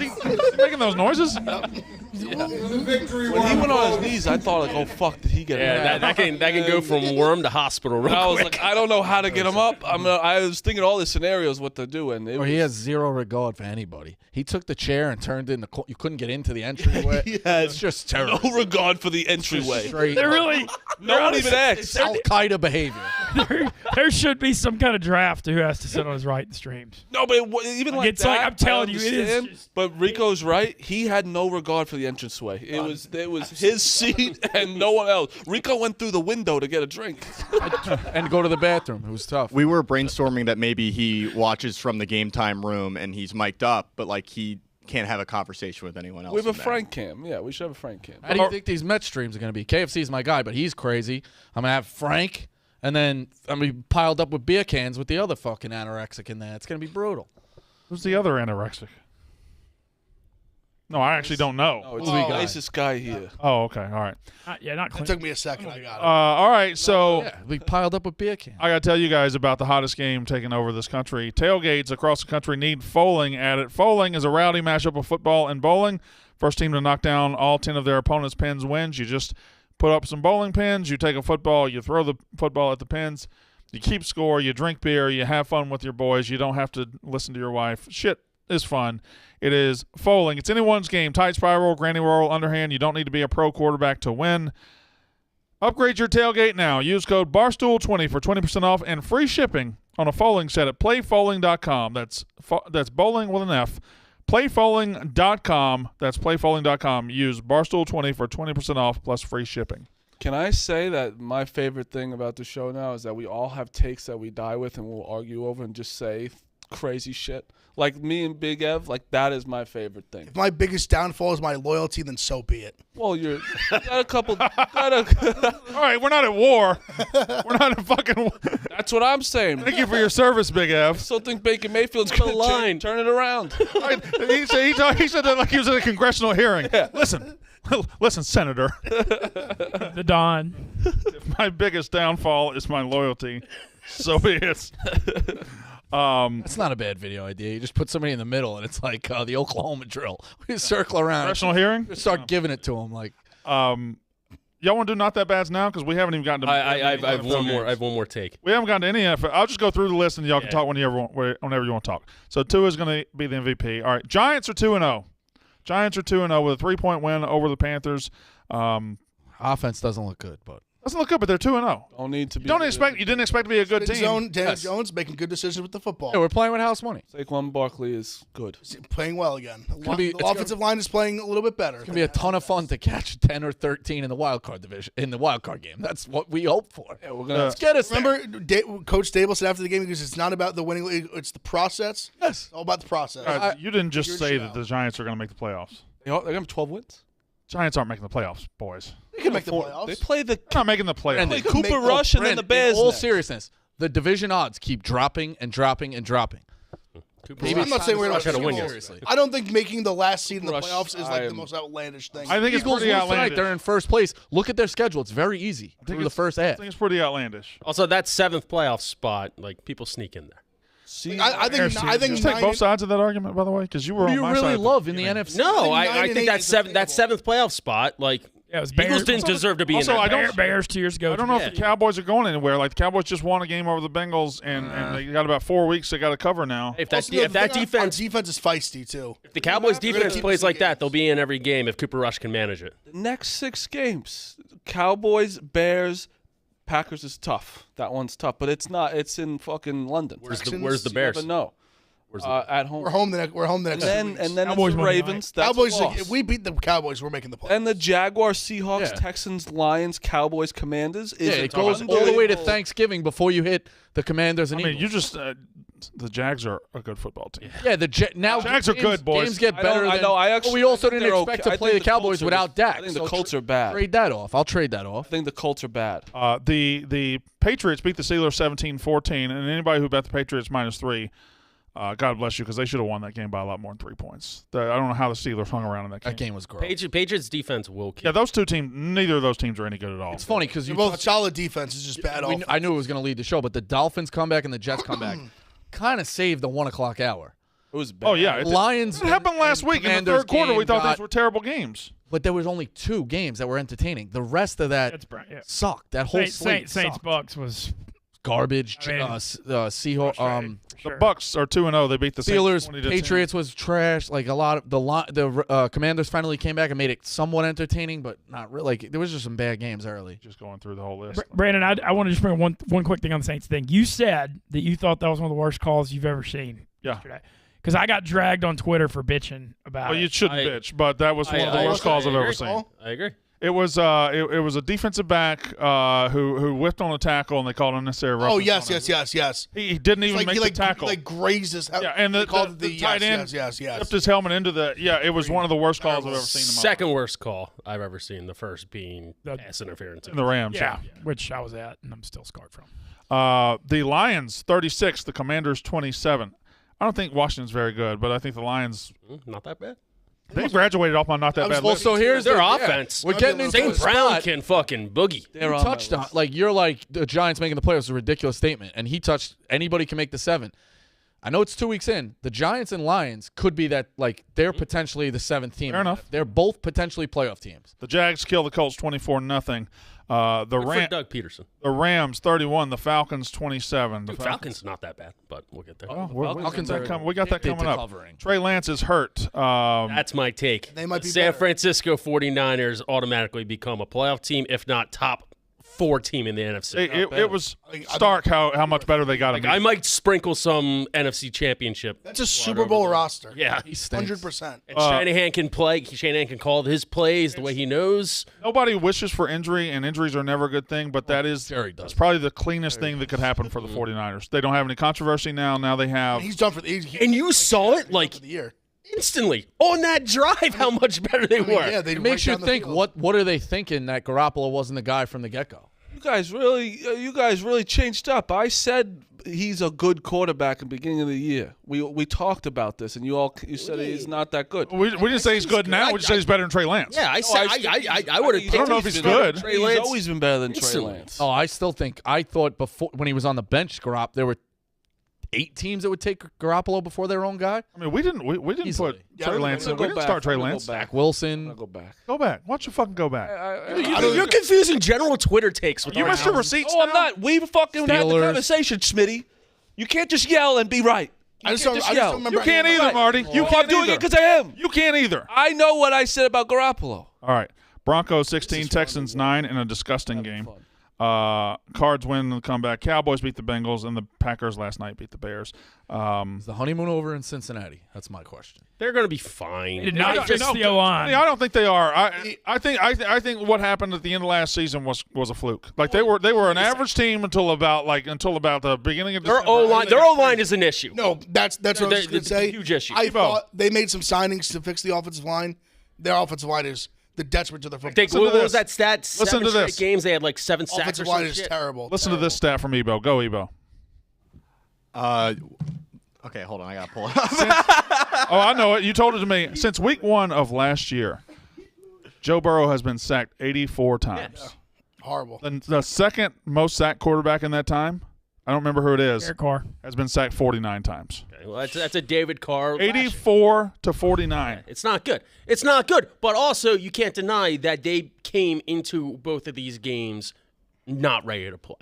S1: Is he making those noises?
S8: The victory
S4: When he went on his knees, I thought like, oh fuck, did he get
S3: Yeah,
S4: him?
S3: that can go from worm to hospital real
S4: I was
S3: quick.
S4: like, I don't know how to get him up. I was thinking all the scenarios what to do, and it
S2: Or
S4: was,
S2: he has zero regard for anybody. He took the chair and turned in the. You couldn't get into the entryway. It's just terrible.
S4: no regard for the entryway.
S2: Straight
S5: They're really
S4: No one even asked.
S2: Al Qaeda behavior.
S5: there should be some kind of draft to who has to sit on his right in the streams.
S4: No, but even like
S5: it's like,
S4: that,
S5: I'm telling
S4: I
S5: you, it is
S4: understand,
S5: just-
S4: But Rico's right. He had no regard for the entranceway. It was his seat and no one else. Rico went through the window to get a drink.
S2: And go to the bathroom. It was tough.
S7: We were brainstorming that maybe he watches from the game time room and he's mic'd up, but like he can't have a conversation with anyone else.
S4: We have a
S7: in there.
S4: Frank cam. Yeah, we should have a Frank cam.
S2: How do you think these Met streams are going to be? KFC's my guy, but he's crazy. I'm going to have Frank, and then I'm going to be piled up with beer cans with the other fucking anorexic in there. It's going to be brutal.
S1: Who's the other anorexic? No, I actually don't know.
S4: Oh, it's
S2: Movie
S4: the
S2: guy.
S4: nicest guy here.
S1: Oh, okay, all right.
S5: Not
S6: It
S5: clean.
S6: took me a second. I got it.
S1: All right, so
S2: Yeah, we piled up with beer cans.
S1: I got to tell you guys about the hottest game taking over this country. Tailgates across the country need Foaling at it. Foaling is a rowdy mashup of football and bowling. First team to knock down all 10 of their opponents' pins wins. You just put up some bowling pins, you take a football, you throw the football at the pins, you keep score, you drink beer, you have fun with your boys. You don't have to listen to your wife. Shit is fun. It is Foaling. It's anyone's game. Tight spiral, granny roll, underhand. You don't need to be a pro quarterback to win. Upgrade your tailgate now. Use code Barstool20 for 20% off and free shipping on a Foaling set at playfoaling.com. That's bowling with an F. Playfoaling.com. That's playfoaling.com. Use Barstool20 for 20% off plus free shipping.
S4: Can I say that my favorite thing about the show now is that we all have takes that we die with and we'll argue over and just say crazy shit. Like me and Big Ev, like that is my favorite thing.
S6: If my biggest downfall is my loyalty, then so be it.
S4: Well, you got a couple.
S1: All right, we're not at war. We're not at fucking.
S4: That's what I'm saying.
S1: Thank you for your service, Big Ev.
S4: Still think Baker Mayfield's going to turn it around.
S1: He said that like he was at a congressional hearing. Listen, Senator.
S5: The Don.
S1: If my biggest downfall is my loyalty, so be it.
S2: That's not a bad video idea. You just put somebody in the middle, and it's like the Oklahoma drill. We just circle around.
S1: Congressional hearing?
S2: Just start giving it to them. Like,
S1: y'all want to do not that bad's now because we haven't even gotten to.
S3: I have one more. I have one more take.
S1: We haven't gotten to any NFL. I'll just go through the list and y'all can talk whenever you want to talk. So Tua is going to be the MVP. All right, Giants are 2-0. Giants are 2-0 with a 3-point win over the Panthers.
S2: offense doesn't look good, but
S1: Doesn't look good, but they're 2-0.
S4: Don't need to be.
S1: You didn't expect to be a good team.
S6: Daniel Jones making good decisions with the football.
S2: yeah, we're playing with house money.
S4: Saquon Barkley is good.
S6: Playing well again.
S2: be-
S6: The
S2: it's
S6: offensive line is playing a little bit better.
S2: It's gonna be a ton of fun to catch 10 or 13 in the wild card division game. That's what we hope for.
S4: Yeah, we're gonna.
S2: Let's get us there.
S6: Remember, Coach Dable said after the game, because it's not about the winning, it's the process.
S2: Yes.
S6: It's all about the process.
S1: You didn't just
S6: Figure
S1: say
S6: it
S1: that
S6: out.
S1: the Giants are going to make the playoffs.
S4: They're gonna have 12 wins.
S1: Giants aren't making the playoffs, boys.
S6: They can make the playoffs.
S4: They play the.
S1: They're not making the playoffs.
S2: Brandon,
S4: Cooper
S6: make-
S4: Rush and then the Bears.
S2: In all
S4: next.
S2: seriousness, the division odds keep dropping and dropping and dropping.
S6: I'm not saying we're
S3: Rush had a win
S2: Seriously.
S6: I don't think making the last seed in the
S4: Rush,
S6: playoffs is like the
S4: I'm-
S6: most outlandish thing.
S1: I think it's
S2: Eagles
S1: pretty
S2: lose tonight.
S1: outlandish.
S2: They're in first place. Look at their schedule. It's very easy through the first
S1: I
S2: half.
S1: think it's pretty outlandish.
S3: Also, that seventh playoff spot, like people sneak in there.
S4: See,
S6: I think
S1: Just take both sides of that argument, by the way, because you were
S2: Who do
S1: on
S2: you
S1: my
S2: really
S1: side.
S2: love in the NFC?
S3: No,
S6: I think 9
S3: I
S6: and
S3: think
S6: 8
S3: that
S6: is
S3: seventh playoff spot, like
S5: Yeah, it was
S3: Eagles
S5: Bears.
S3: didn't deserve to be
S1: also,
S3: in
S1: I
S3: there.
S1: don't-
S5: Bears 2 years ago.
S1: I don't know if the Cowboys are going anywhere. Like the Cowboys just won a game over the Bengals, and they got about 4 weeks they got to cover now.
S3: If that
S6: Also,
S3: if that
S6: our
S3: defense,
S6: defense is feisty too.
S3: if the Cowboys
S6: They're gonna
S3: defense
S6: keep
S3: plays
S6: us in
S3: like that,
S6: games.
S3: they'll be in every game if Cooper Rush can manage it.
S4: next 6 games, Cowboys, Bears, Packers is tough. That one's tough, but it's not. It's in fucking London.
S3: Where's the
S6: Texans,
S3: Bears?
S4: Never know. At home.
S6: We're home the next. We're home the next.
S4: And
S6: 2 weeks.
S4: then
S5: Cowboys
S4: it's the
S5: Monday
S4: Ravens. That's
S6: Cowboys.
S4: a loss.
S6: If we beat the Cowboys, we're making the playoffs.
S4: And the Jaguars, Seahawks,
S2: Yeah.
S4: Texans, Lions, Cowboys, Commanders.
S2: Yeah,
S4: Is
S2: it goes all the way to Thanksgiving before you hit the Commanders and
S1: I mean,
S2: Eagles.
S1: you just the Jags are a good football team.
S2: Yeah, now
S1: Jags are good, boys.
S2: Games get
S4: I
S2: better.
S4: know.
S2: than-
S4: I actually.
S2: but we also
S4: I think
S2: didn't
S4: they're
S2: expect
S4: okay.
S2: to
S4: I
S2: play the
S4: think
S2: Cowboys
S4: Colts are-
S2: without Dak.
S4: I think the
S2: so
S4: Colts are bad.
S2: Trade that off. I'll trade that off.
S4: I think the Colts are bad.
S1: The Patriots beat the Steelers 17-14, and anybody who bet the Patriots -3, God bless you, because they should have won that game by a lot more than 3 points. I don't know how the Steelers hung around in that game.
S2: That game was great.
S3: Patriots defense will keep.
S1: Yeah, those two teams, neither of those teams are any good at all.
S2: It's funny because
S6: They're
S2: you
S6: both
S2: touched-
S6: solid defense. It's just bad. offense.
S2: I knew it was going to lead the show, but the Dolphins comeback and the Jets comeback kind of saved the 1 o'clock hour.
S4: It was bad.
S1: Oh, yeah.
S2: Lions.
S1: It happened last
S2: and
S1: week. In the
S2: Commanders
S1: third quarter, we
S2: game
S1: thought
S2: got-
S1: these were terrible games.
S2: But there was only 2 games that were entertaining. The rest of that
S5: That's yeah.
S2: sucked. That whole slate
S5: Saints
S2: sucked.
S5: Bucks was
S2: Garbage.
S5: I mean,
S2: Seahawks.
S5: frustrating.
S1: The
S5: Sure.
S1: Bucks are 2-0. They beat the
S2: Steelers,
S1: Saints 20-10.
S2: Patriots was trash. Like a lot of the Commanders finally came back and made it somewhat entertaining, but not really. Like there was just some bad games early.
S1: Just going through the whole list.
S5: Brandon, I want to just bring one quick thing on the Saints thing. You said that you thought that was one of the worst calls you've ever seen.
S1: Yeah.
S5: Because I got dragged on Twitter for bitching about
S1: Well, you
S5: it.
S1: shouldn't bitch, but that was one of the worst calls I've ever seen.
S3: I agree.
S1: It was it was a defensive back who whipped on a tackle, and they called unnecessary roughness.
S6: Oh yes,
S1: on him.
S6: yes.
S1: He didn't even make the tackle.
S6: He grazed his.
S1: Yeah, and
S6: they
S1: the
S6: called it
S1: tight end
S6: yes.
S1: flipped his helmet into the. Yeah, it was one of the worst calls I've ever seen in my life.
S3: Second worst call I've ever seen. The first being pass interference.
S1: In the Rams.
S5: yeah, which I was at, and I'm still scarred from.
S1: The Lions 36, the Commanders 27. I don't think Washington's very good, but I think the Lions
S3: Not that bad.
S1: they graduated off my not that bad
S2: Well,
S1: list.
S2: so here's
S3: Their
S2: the-
S3: offense.
S2: We're getting into
S3: St.
S2: a
S3: Brown
S2: spot.
S3: can fucking boogie.
S4: They're
S2: You
S4: on my
S2: touched on
S4: list.
S2: like you're like the Giants making the playoffs is a ridiculous statement, and he touched anybody can make the 7. I know it's 2 weeks in. The Giants and Lions could be that like they're potentially the 7th team.
S1: Fair enough.
S2: They're both potentially playoff teams.
S1: The Jags kill the Colts 24-0.
S3: Good for Doug Peterson.
S1: The Rams 31, the Falcons 27. The
S3: Falcons not that bad, but we'll get there.
S2: Falcons are
S1: we got that
S2: big
S1: coming
S2: to
S1: up.
S2: covering.
S1: Trey Lance is hurt.
S3: That's my take.
S6: They might be
S3: San
S6: better.
S3: Francisco 49ers automatically become a playoff team, if not top 4 team in the NFC.
S1: It was stark how much better they got him.
S3: I might sprinkle some NFC Championship.
S6: That's a Super Bowl roster.
S3: Yeah.
S6: 100%.
S3: And Shanahan can play. Shanahan can call his plays the way he knows.
S1: Nobody wishes for injury, and injuries are never a good thing, but that's probably the cleanest thing that could happen for the 49ers. They don't have any controversy now. Now they have.
S6: He's done for the
S3: And you saw it like
S6: for the year.
S3: instantly on that drive how much better they were.
S6: Yeah,
S2: It makes you think, what are they thinking that Garoppolo wasn't the guy from the get-go?
S4: You guys really changed up. I said he's a good quarterback at the beginning of the year. We talked about this, and you said he's not that good.
S1: We didn't say he's good now. We just say he's better than Trey Lance.
S3: Yeah, I said I would have.
S1: I don't know if he's good.
S4: He's always been better than Trey
S3: Instantly.
S4: Lance.
S2: Oh, I thought before when he was on the bench, there were 8 teams that would take Garoppolo before their own guy.
S1: I mean, we didn't
S2: Easily.
S1: put Trey Lance in. We didn't start Trey Lance.
S2: Zach Wilson.
S4: I'll go back.
S1: Go back. Why don't you fucking go back?
S3: You're confusing general Twitter takes with
S1: You
S3: our
S1: missed your
S3: analysis.
S1: receipts.
S4: Oh, I'm
S1: now?
S4: not. We fucking had the
S2: Steelers.
S4: conversation, Smitty. You can't just yell and be right.
S6: I just don't remember.
S1: You can't
S6: any of
S1: either,
S6: that.
S1: Marty. You
S4: I'm
S1: can't
S4: doing
S1: either.
S4: it because I am.
S1: You can't either.
S4: I know what I said about Garoppolo.
S1: All right. Broncos 16, Texans 9 in a disgusting game. Cards win the comeback. Cowboys beat the Bengals, and the Packers last night beat the Bears.
S2: Is the honeymoon over in Cincinnati? That's my question.
S3: They're going to be fine.
S5: They did not fix the
S1: I
S5: O-line.
S1: don't think they are. I think what happened at the end of last season was a fluke. Like they were an average team until about the beginning of
S3: Their
S1: December.
S3: O line is an issue.
S6: No, that's what I was going to
S3: It's a
S6: say.
S3: huge issue.
S6: I thought they made some signings to fix the offensive line. Their offensive line is the detriment to their football.
S3: What was that stat?
S1: Listen to
S3: 7 straight
S1: this.
S3: games they had like 7 sacks or
S6: Offensive
S3: some
S6: line is
S3: shit.
S6: terrible.
S1: Listen to this stat from Ebo. Go Ebo.
S7: Okay, hold on. I got to pull it up.
S1: Oh, I know it. You told it to me. Since week 1 of last year, Joe Burrow has been sacked 84 times.
S6: Horrible.
S1: The second most sacked quarterback in that time, I don't remember who it is,
S5: Derek Carr.
S1: has been sacked 49 times.
S3: Okay, well, that's a David Carr.
S1: 84 to 49.
S3: It's not good. It's not good. But also, you can't deny that they came into both of these games not ready to play.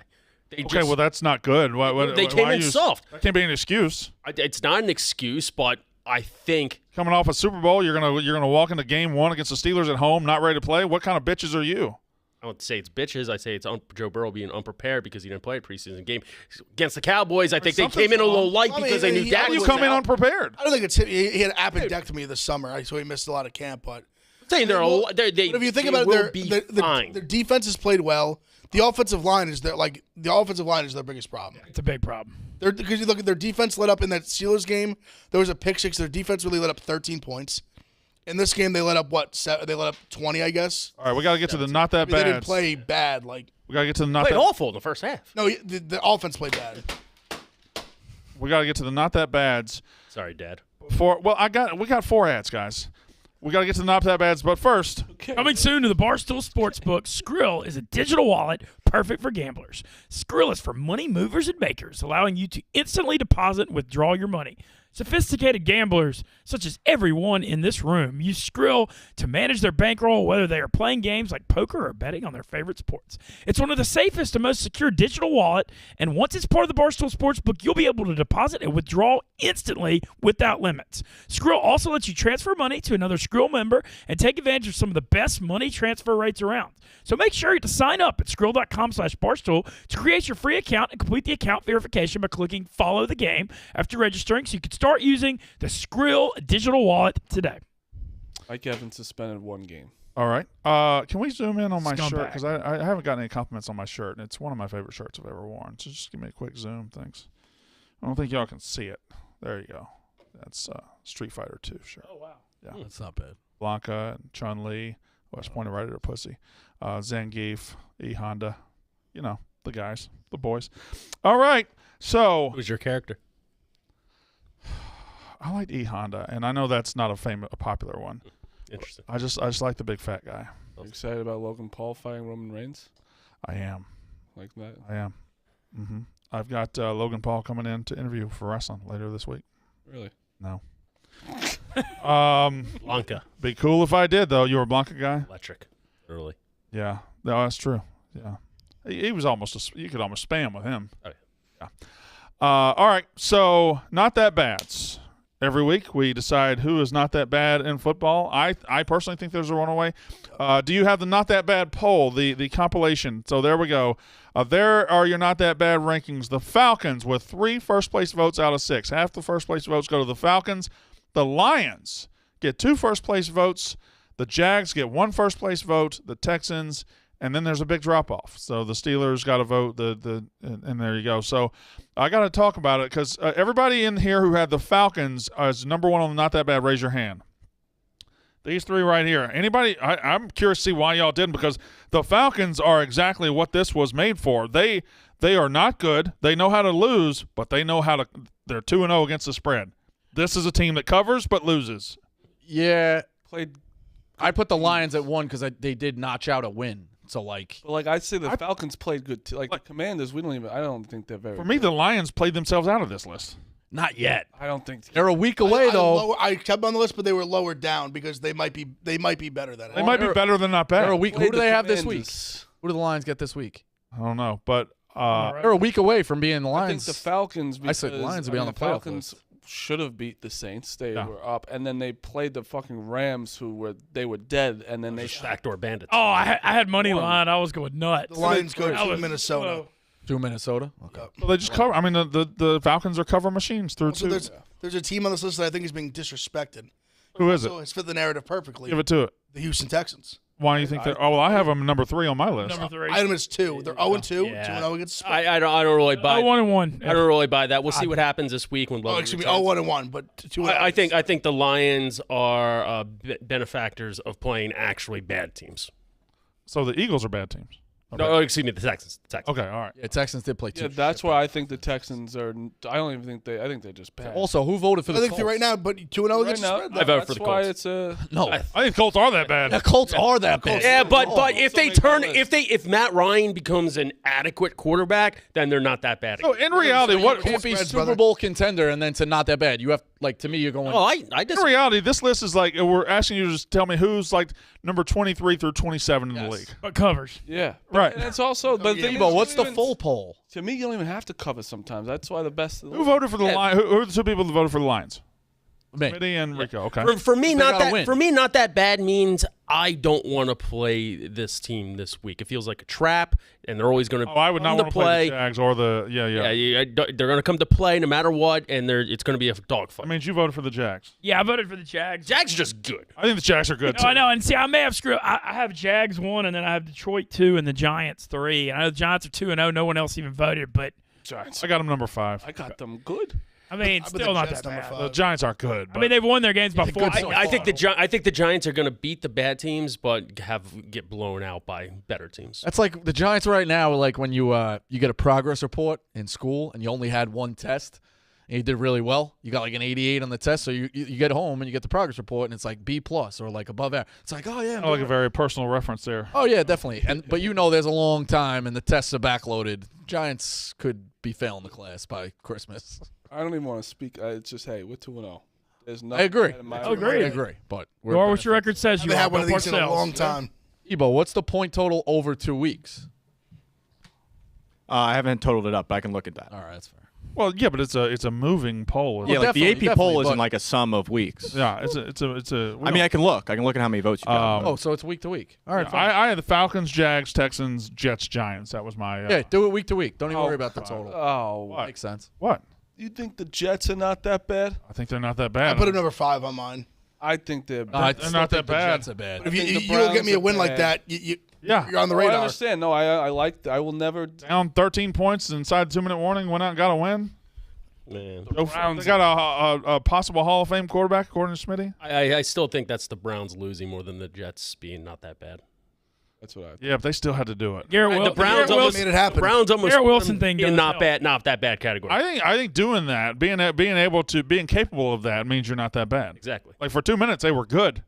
S1: Okay, well, that's not good.
S3: They came in soft.
S1: That can't be an excuse.
S3: It's not an excuse, but I think
S1: Coming off a Super Bowl, you're gonna walk into Game 1 against the Steelers at home, not ready to play. What kind of bitches are you?
S3: I don't say it's bitches. I say it's Joe Burrow being unprepared because he didn't play a preseason game against the Cowboys. I think they came in a little light because they knew Dak
S1: How do you
S3: was
S1: come in
S3: out.
S1: unprepared?
S6: I don't think it's him. He had appendectomy this summer, so he missed a lot of camp. But
S3: I'm saying
S6: but if you think about it, their defense has played well. The offensive line is their biggest problem.
S5: It's a big problem.
S6: Because you look at their defense let up in that Steelers game. There was a pick six. Their defense really let up 13 points. In this game, they let up what? They let up 20, I guess.
S1: All right, we got to get to the not that
S6: I mean,
S1: bad.
S6: they didn't play bad. Like
S1: We got to get to the not
S3: played
S1: that.
S3: awful in the first half.
S6: no, the offense played bad.
S1: We got to get to the not that bads.
S3: Sorry, Dad.
S1: We got 4 ads, guys. We got to get to the not that bads, but first,
S5: Coming soon to the Barstool Sportsbook, Skrill is a digital wallet perfect for gamblers. Skrill is for money movers and makers, allowing you to instantly deposit and withdraw your money. Sophisticated gamblers, such as everyone in this room, use Skrill to manage their bankroll, whether they are playing games like poker or betting on their favorite sports. It's one of the safest and most secure digital wallet, and once it's part of the Barstool Sportsbook, you'll be able to deposit and withdraw instantly without limits. Skrill also lets you transfer money to another Skrill member and take advantage of some of the best money transfer rates around. So make sure to sign up at Skrill.com/Barstool to create your free account and complete the account verification by clicking Follow the Game after registering so you can start using the Skrill digital wallet today.
S4: Mike Evans suspended 1 game.
S1: all right. Can we zoom in on my
S5: Scumbag.
S1: shirt? Because I haven't gotten any compliments on my shirt, and it's one of my favorite shirts I've ever worn. So just give me a quick zoom. Thanks. I don't think y'all can see it. There you go. That's Street Fighter 2 shirt.
S5: Oh, wow.
S1: Yeah.
S2: That's not bad.
S1: Blanca and Chun-Li. West pointed right at her pussy. Zangief, E Honda. You know, the guys, the boys. All right. So
S3: Who's your character?
S1: I like E Honda, and I know that's not a popular one.
S3: Interesting.
S1: I just like the big fat guy.
S4: You excited about Logan Paul fighting Roman Reigns?
S1: I am.
S4: Like that?
S1: I am. I've got Logan Paul coming in to interview for wrestling later this week.
S4: Really?
S1: No.
S3: Blanca.
S1: Be cool if I did, though. You were a Blanca guy?
S3: Electric. Early.
S1: Yeah. No, that's true. Yeah. He was you could almost spam with him.
S3: Oh,
S1: yeah. All right. So, not that bad. Every week we decide who is not that bad in football. I personally think there's a runaway. Do you have the not that bad poll, the compilation? So there we go. There are your not that bad rankings. The Falcons with 3 first-place votes out of 6. Half the first-place votes go to the Falcons. The Lions get 2 first-place votes. The Jags get 1 first-place vote. The Texans, and then there's a big drop-off. So the Steelers got to vote, and there you go. So I got to talk about it because everybody in here who had the Falcons as number 1 on the not that bad, raise your hand. These 3 right here. Anybody? I'm curious to see why y'all didn't, because the Falcons are exactly what this was made for. They are not good. They know how to lose, but they know how to. They're 2-0 against the spread. This is a team that covers but loses.
S2: Yeah, I put the Lions at 1 because they did notch out a win. So like
S4: I'd say the Falcons played good too. Like the Commanders, I don't think they're very.
S1: For me, the Lions played themselves out of this list.
S2: not yet.
S4: I don't think
S2: They're a week away though.
S6: I kept on the list, but they were lowered down because they might be better than it.
S1: They might be better than not
S2: They're a
S1: bad.
S2: week. Who do they have this week? Who do the Lions get this week?
S1: I don't know, but
S2: They're a week away from being the
S4: I think
S2: Lions.
S4: the Falcons.
S2: I said Lions would be on the playoff
S4: Falcons should have beat the Saints. They were up, and then they played the fucking Rams, who were dead, and then they
S3: Backdoor bandits.
S5: Oh, I had money line. I was going nuts.
S6: The Lions go
S5: I
S6: to
S5: was-
S6: Minnesota.
S5: whoa.
S2: to Minnesota. Okay.
S1: well, they just cover. I mean, the Falcons are cover machines through
S6: So
S1: 2.
S6: there's a team on this list that I think is being disrespected.
S1: Who is it?
S6: So it's fit the narrative perfectly.
S1: Give it to it.
S6: The Houston Texans.
S1: Why do you think that? Oh, well, I have them number 3 on my list.
S5: Number 3.
S6: Item is 2. They're 0-2.
S3: Yeah.
S6: 2-0 against the spread.
S3: I don't really buy.
S5: 1-1.
S3: I don't really buy that. We'll see what happens this week when.
S6: Oh,
S3: Logan
S6: excuse me.
S3: returns.
S6: 0-1, but 2-0.
S3: I think the Lions are benefactors of playing actually bad teams.
S1: So the Eagles are bad teams. Okay.
S3: No, excuse me, the Texans.
S1: Okay, all right.
S2: Yeah, Texans did play 2.
S4: Yeah, that's why I think the Texans are. I don't even think they. I think they're just bad.
S2: Also, who voted for the
S6: I think
S2: Colts?
S6: right now, but 2-0 against the spread.
S3: I voted for
S4: that's
S3: the
S4: why
S3: Colts.
S4: it's a.
S2: No,
S1: I think Colts are that bad.
S2: the Colts are that bad.
S3: Yeah, but if they
S4: make
S3: turn
S4: my list.
S3: if Matt Ryan becomes an adequate quarterback, then they're not that bad.
S1: So in reality, what
S2: Can't be
S6: spreads,
S2: Super
S6: brother.
S2: Bowl contender and then to not that bad. You have to me, you're going.
S3: Oh, I
S1: in
S3: just
S1: reality, this list is like we're asking you to just tell me who's like number 23 through 27 in the league.
S5: But covers.
S4: Yeah.
S1: Right.
S4: And it's also. But
S6: yeah,
S4: the
S2: But what's the full poll?
S4: To me, you don't even have to cover sometimes. That's why the best.
S1: Who voted for the Lions? Who are the 2 people that voted for the Lions?
S2: Me.
S1: Mitty and Rico. Okay.
S3: for me
S2: They
S3: not
S2: gotta
S3: that
S2: win.
S3: for me not that bad means I don't want to play this team this week. It feels like a trap, and they're always going to.
S1: Oh, I would not want to play the Jags or the
S3: Yeah, they're going to come to play no matter what, and it's going to be a dogfight.
S1: I mean, you voted for the Jags.
S5: Yeah, I voted for the Jags.
S3: Jags are just good.
S1: I think the Jags are good
S5: No,
S1: too.
S5: I know, and see, I may have screwed. I have Jags 1, and then I have Detroit 2, and the Giants 3. And I know the Giants are 2-0. No one else even voted, but
S4: Giants.
S1: I got them number 5.
S4: I got them good.
S5: I mean,
S6: I put
S5: still
S6: the
S5: not
S6: Jets
S5: that
S6: number
S5: bad.
S6: 5.
S1: The Giants aren't good.
S5: I mean, they've won their games by 4.
S3: I think the Giants are going to beat the bad teams, but get blown out by better teams.
S2: That's like the Giants right now. Like when you get a progress report in school and you only had 1 test and you did really well. You got like an 88 on the test, so you get home and you get the progress report and it's like B+ or like above average. It's like, oh yeah,
S1: I like a very personal reference there.
S2: oh yeah, definitely. But there's a long time and the tests are backloaded. Giants could be failing the class by Christmas.
S4: I don't even want to speak. It's just, hey, we're 2-0. There's
S2: I agree.
S5: I agree.
S2: I agree. But
S5: You are what your record says you
S6: They
S5: are.
S6: had one
S5: Go
S6: of these in a
S5: Parcells.
S6: long time.
S2: Ebo, what's the point total over 2 weeks?
S7: I haven't totaled it up, but I can look at that.
S2: All right, that's fair.
S1: Well, yeah, but it's a moving poll.
S7: Yeah, like the
S2: definitely,
S7: AP poll
S2: definitely,
S7: isn't
S2: but-
S7: like a sum of weeks.
S1: Yeah, it's a.
S7: I mean, I can look. I can look at how many votes you got.
S2: Oh, so it's week to week. All right, fine.
S1: I had the Falcons, Jags, Texans, Jets, Giants. That was my.
S2: Yeah, do it week to week. Don't even worry about the total.
S4: Oh,
S2: Makes sense.
S1: What?
S4: you think the Jets are not that bad?
S1: I think they're not that
S6: I
S1: bad.
S6: put a number 5 on mine.
S4: I think they're
S2: No,
S4: bad.
S2: I
S1: They're
S2: still
S1: not
S2: think
S1: that
S2: the
S1: bad.
S2: Jets are bad.
S6: But if
S4: think the
S6: you'll get me a
S4: Browns
S6: win
S4: are
S6: like
S4: bad.
S6: that,
S1: Yeah.
S6: you're on the
S4: I
S6: radar.
S4: understand. No, I like. I will never.
S1: Down 13 points inside 2-minute warning. Went out and got a win.
S3: Man,
S1: They got a possible Hall of Fame quarterback, according to Smitty.
S3: I still think that's the Browns losing more than the Jets being not that bad.
S4: That's what I. Think.
S1: Yeah, but they still had to do it.
S5: Garrett
S3: The
S5: Wilson.
S3: Browns
S5: Garrett
S3: almost
S5: Wilson.
S6: made it happen.
S3: The Browns almost
S5: Garrett Wilson
S3: put them
S5: thing
S3: in
S5: doesn't
S3: not that bad category.
S1: I think doing that, being capable of that means you're not that bad.
S3: Exactly.
S1: Like for 2 minutes, they were good.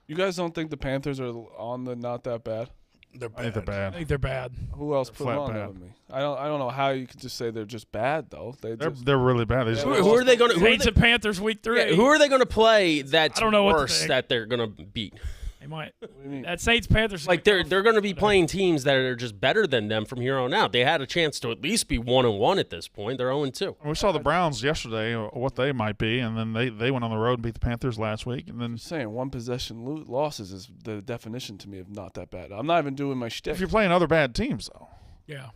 S4: You guys don't think the Panthers are on the not that bad?
S6: They're
S1: I think they're
S5: I
S1: bad.
S5: think they're bad.
S4: Who else put
S1: flat
S4: them on
S1: bad.
S4: there with me? I don't know how you could just say they're just bad though.
S1: They're really bad. They just,
S3: Who are they going to?
S5: Saints and Panthers week 3.
S3: Who are they going to play that's
S5: I don't know what to
S3: worse
S5: think.
S3: that they're going to beat?
S5: They might.
S4: What do you mean?
S5: That Saints-Panthers.
S3: Like they're going to be playing teams that are just better than them from here on out. They had a chance to at least be 1-1 at this point. They're 0-2.
S1: We saw the Browns yesterday, what they might be, and then they went on the road and beat the Panthers last week. And then
S4: I'm saying one possession losses is the definition to me of not that bad. I'm not even doing my shtick.
S1: if you're playing other bad teams, though.
S5: Yeah.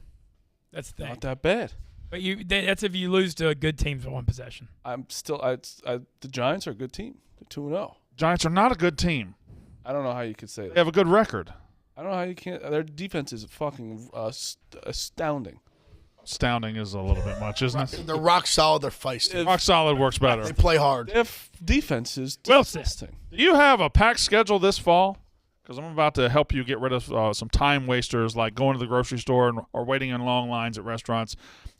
S5: That's the thing.
S4: Not that bad.
S5: But that's if you lose to a good team for one possession.
S4: I'm still. The Giants are a good team. They're 2-0.
S1: Giants are not a good team.
S4: I don't know how you could say
S1: They
S4: that.
S1: have a good record.
S4: I don't know how you can't. Their defense is fucking astounding.
S1: Astounding is a little bit much, isn't it?
S6: They're rock solid. They're feisty.
S1: Rock solid works better.
S6: They play hard.
S4: Their defense is
S5: Well said.
S4: disgusting.
S1: Do you have a packed schedule this fall? Because I'm about to help you get rid of some time wasters like going to the grocery store or waiting in long lines at restaurants.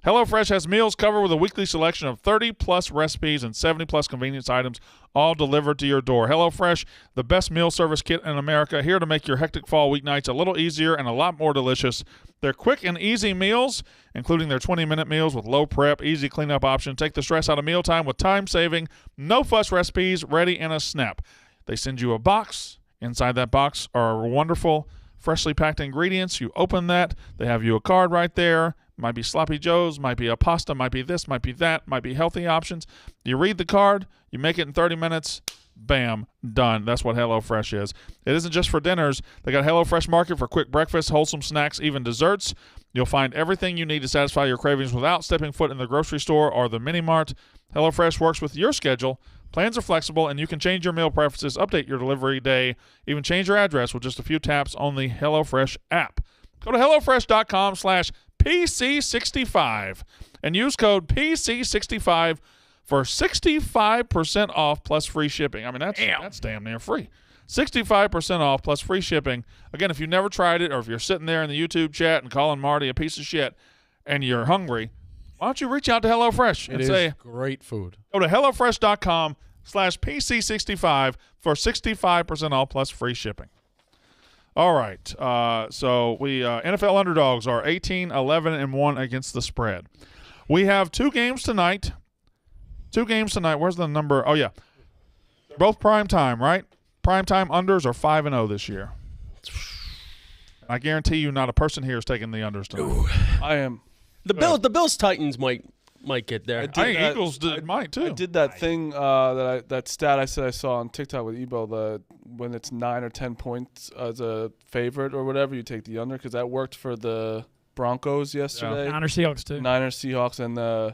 S1: HelloFresh has meals covered with a weekly selection of 30-plus recipes and 70-plus convenience items, all delivered to your door. HelloFresh, the best meal service kit in America, here to make your hectic fall weeknights a little easier and a lot more delicious. Their quick and easy meals, including their 20-minute meals with low prep, easy cleanup option, take the stress out of mealtime with time-saving, no-fuss recipes ready in a snap. They send you a box. Inside that box are wonderful, freshly packed ingredients. You open that. They have you a card right there. Might be Sloppy Joe's, might be a pasta, might be this, might be that, might be healthy options. You read the card, you make it in 30 minutes, bam, done. That's what HelloFresh is. It isn't just for dinners. They got HelloFresh Market for quick breakfast, wholesome snacks, even desserts. You'll find everything you need to satisfy your cravings without stepping foot in the grocery store or the mini mart. HelloFresh works with your schedule. Plans are flexible, and you can change your meal preferences, update your delivery day, even change your address with just a few taps on the HelloFresh app. Go to HelloFresh.com/PC65 and use code PC65 for 65% off plus free shipping. I mean, that's damn near free. 65% off plus free shipping. Again, if you've never tried it or if you're sitting there in the YouTube chat and calling Marty a piece of shit and you're hungry, why don't you reach out to HelloFresh and say,
S2: great food.
S1: go to HelloFresh.com/PC65 for 65% off plus free shipping. All right. So we NFL underdogs are 18-11-1 against the spread. We have two games tonight. Where's the number? Oh, yeah. Both prime time, right? Prime time unders are 5-0 this year. I guarantee you not a person here is taking the unders tonight.
S4: I am.
S3: The Bills Titans might get there.
S1: I think Eagles might too.
S4: I did that thing that stat I said I saw on TikTok with Ebo, when it's 9 or 10 points as a favorite or whatever, you take the under, because that worked for the Broncos yesterday.
S5: Niners Seahawks too.
S4: Niners Seahawks and the